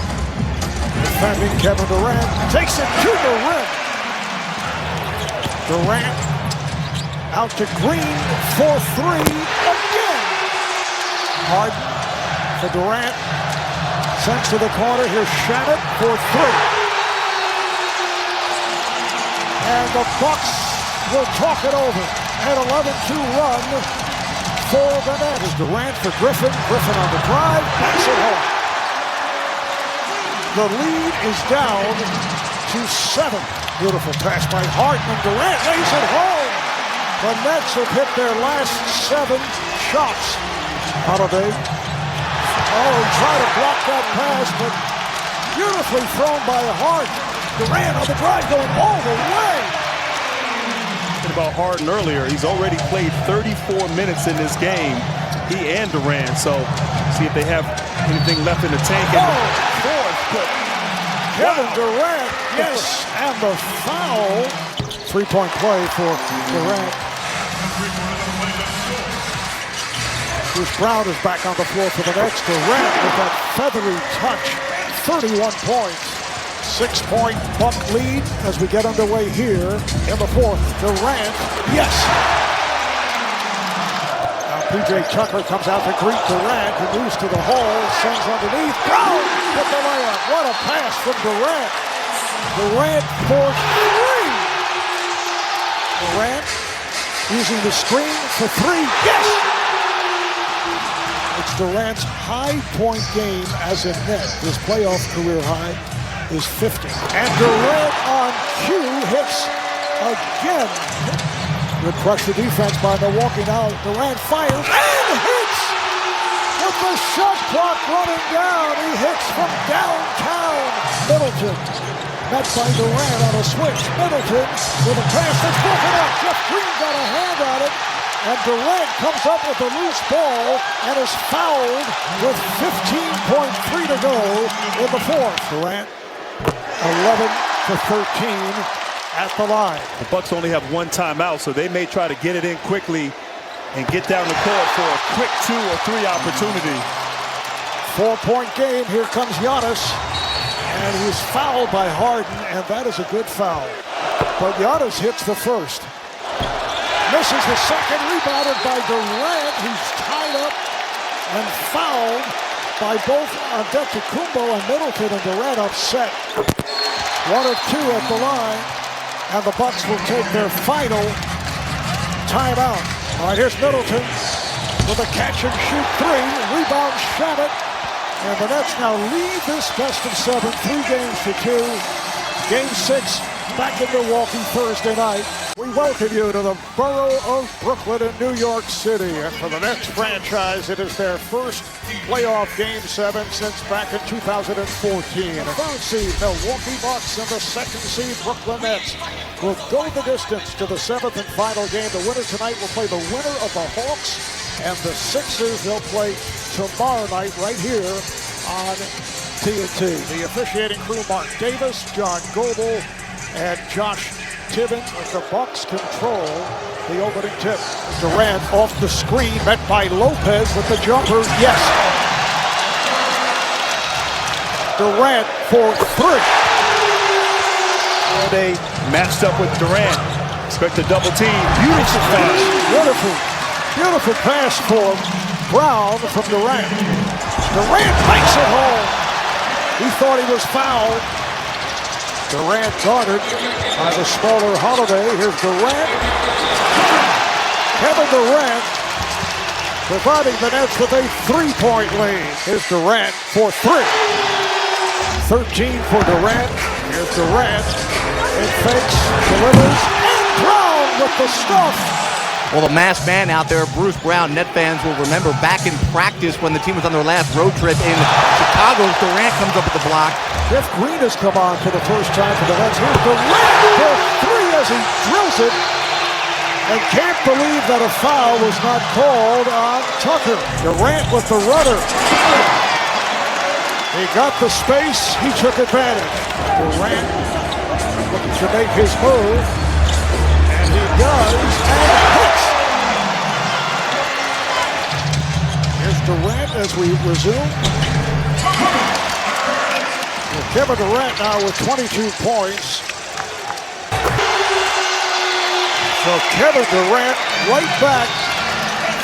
defending Kevin Durant. Takes it to the rim. Durant out to Green for 3 again. Harden for Durant. Sends to the corner. Here's Shannon for 3. And the Bucks will talk it over. An 11-2 run for the Nets. Here's Durant for Griffin. Griffin on the drive. Backs it home. The lead is down to 7. Beautiful pass by Harden, and Durant lays it home. The Nets have hit their last 7 shots. Holiday. Oh, try to block that pass, but beautifully thrown by Harden. Durant on the drive going all the way. Talking about Harden earlier, he's already played 34 minutes in this game. He and Durant, so see if they have anything left in the tank. Fourth, but Kevin Durant, yes, and the foul. 3-point play for Durant. Bruce Brown is back on the floor for the Nets. Durant with that feathery touch, 31 points. 6-point bump lead as we get underway here in the fourth. Durant, yes. Now P.J. Tucker comes out to greet Durant, who moves to the hole, sends underneath. Brown with the layup. What a pass from Durant. Durant for 3. Durant using the screen for 3. Yes! It's Durant's high point game as a net. His playoff career high is 50. And Durant on cue hits again. Good pressure defense by Milwaukee now. Durant fires and hits! With the shot clock running down, he hits from downtown. Middleton met by Durant on a switch. Middleton with a pass that's broken up. Jeff Green got a hand on it. And Durant comes up with a loose ball and is fouled with 15.3 to go in the fourth. Durant 11 for 13 at the line. The Bucks only have 1 timeout, so they may try to get it in quickly and get down the court for a quick 2 or 3 opportunity. 4-point game. Here comes Giannis. And he's fouled by Harden, and that is a good foul. But Giannis hits the first. Misses the second, rebounded by Durant. He's tied up and fouled by both Antetokounmpo and Middleton, and Durant upset. 1 of 2 at the line, and the Bucks will take their final timeout. All right, here's Middleton with a catch-and-shoot 3. Rebound Shannon. And the Nets now lead this best of 7, 3 games to 2. Game 6 back in Milwaukee Thursday night. We welcome you to the borough of Brooklyn in New York City. And for the Nets franchise, it is their first playoff Game 7 since back in 2014. The 3rd seed Milwaukee Bucks and the 2nd seed Brooklyn Nets will go the distance to the 7th and final game. The winner tonight will play the winner of the Hawks and the Sixers. They'll play tomorrow night right here on TNT. The officiating crew, Mark Davis, John Goebel, and Josh Tibbin. As the Bucks control the opening tip. Durant off the screen, met by Lopez with the jumper. Yes. Durant for 3. They matched up with Durant. Expect a double team. Beautiful pass. Beautiful pass for Brown from Durant. Durant makes it home. He thought he was fouled. Durant guarded by the smaller Holiday. Here's Durant. Kevin Durant providing the Nets with a 3-point lead. Here's Durant for 3. 13 for Durant. Here's Durant. It fakes, delivers, and Brown with the stuff. Well, the masked man out there, Bruce Brown, Net fans will remember back in practice when the team was on their last road trip in Chicago. Durant comes up with the block. Jeff Green has come on for the first time for the Nets. Here's Durant for 3 as he drills it. And can't believe that a foul was not called on Tucker. Durant with the rudder. He got the space, he took advantage. Durant looking to make his move. And he does, and hits. Here's Durant as we resume. Well, Kevin Durant now with 22 points. So Kevin Durant right back,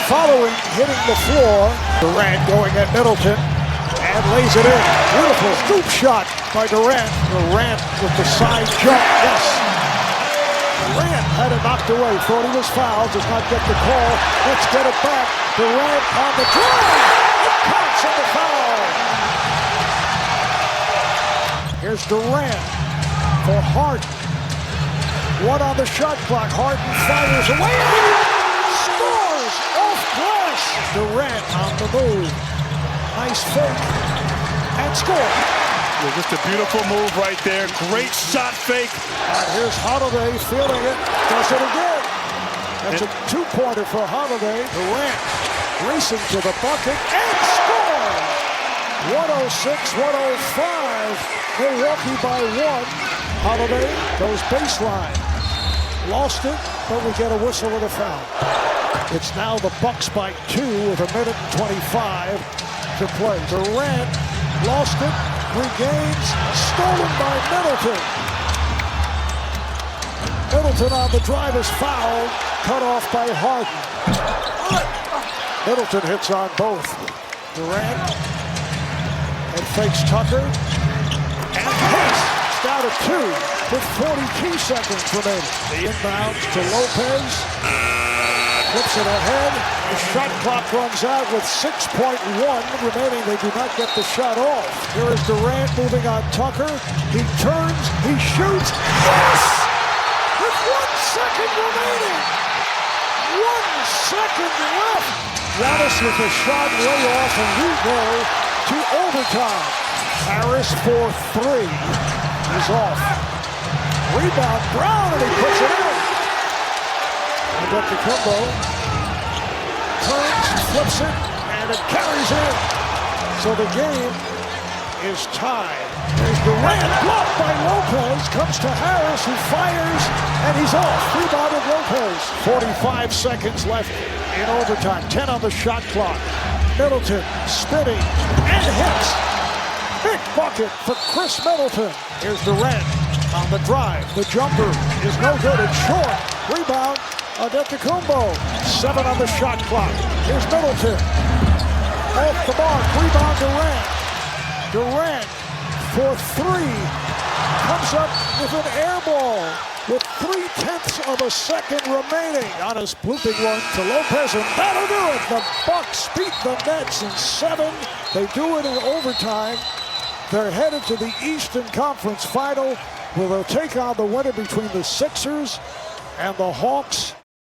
following, hitting the floor. Durant going at Middleton and lays it in. Beautiful scoop shot by Durant. Durant with the side jump, yes. Durant had it knocked away, thought he was fouled, does not get the call. Let's get it back. Durant on the drive. It counts on the foul. Here's Durant for Harden. 1 on the shot clock. Harden fires away. Scores off glass. Durant on the move. Nice fake. And score. Yeah, just a beautiful move right there. Great shot fake. And here's Holiday feeling it. Does it again. That's a 2-pointer for Holiday. Durant racing to the bucket and score. 106-105. Milwaukee by 1. Holiday goes baseline. Lost it, but we get a whistle with a foul. It's now the Bucks by 2 with 1:25 to play. Durant lost it, regains, stolen by Middleton. Middleton on the drive is fouled, cut off by Harden. Middleton hits on both. Durant and fakes Tucker and hits. Down to 2 with 42 seconds remaining. The inbound to Lopez. Flips it ahead. The shot clock runs out with 6.1 remaining. They do not get the shot off. Here is Durant moving on Tucker. He turns. He shoots. Yes! With 1 second remaining. 1 second left. Giannis with a shot way off, and we go to overtime. Harris for 3. He's off. Rebound, Brown, and he puts it in. And Antetokounmpo turns, flips it, and it carries in. So the game is tied. There's Durant, blocked by Lopez, comes to Harris, who fires, and he's off. Rebounded Lopez. 45 seconds left in overtime. 10 on the shot clock. Middleton spinning and hits. Big bucket for Chris Middleton. Here's Durant on the drive. The jumper is no good. It's short. Rebound, Antetokounmpo. 7 on the shot clock. Here's Middleton. Off the mark. Rebound, Durant. Durant for 3. Comes up with an air ball with 0.3 of a second remaining on his blooping one to Lopez, and that'll do it. The Bucks beat the Nets in 7. They do it in overtime. They're headed to the Eastern Conference Final, where they'll take on the winner between the Sixers and the Hawks.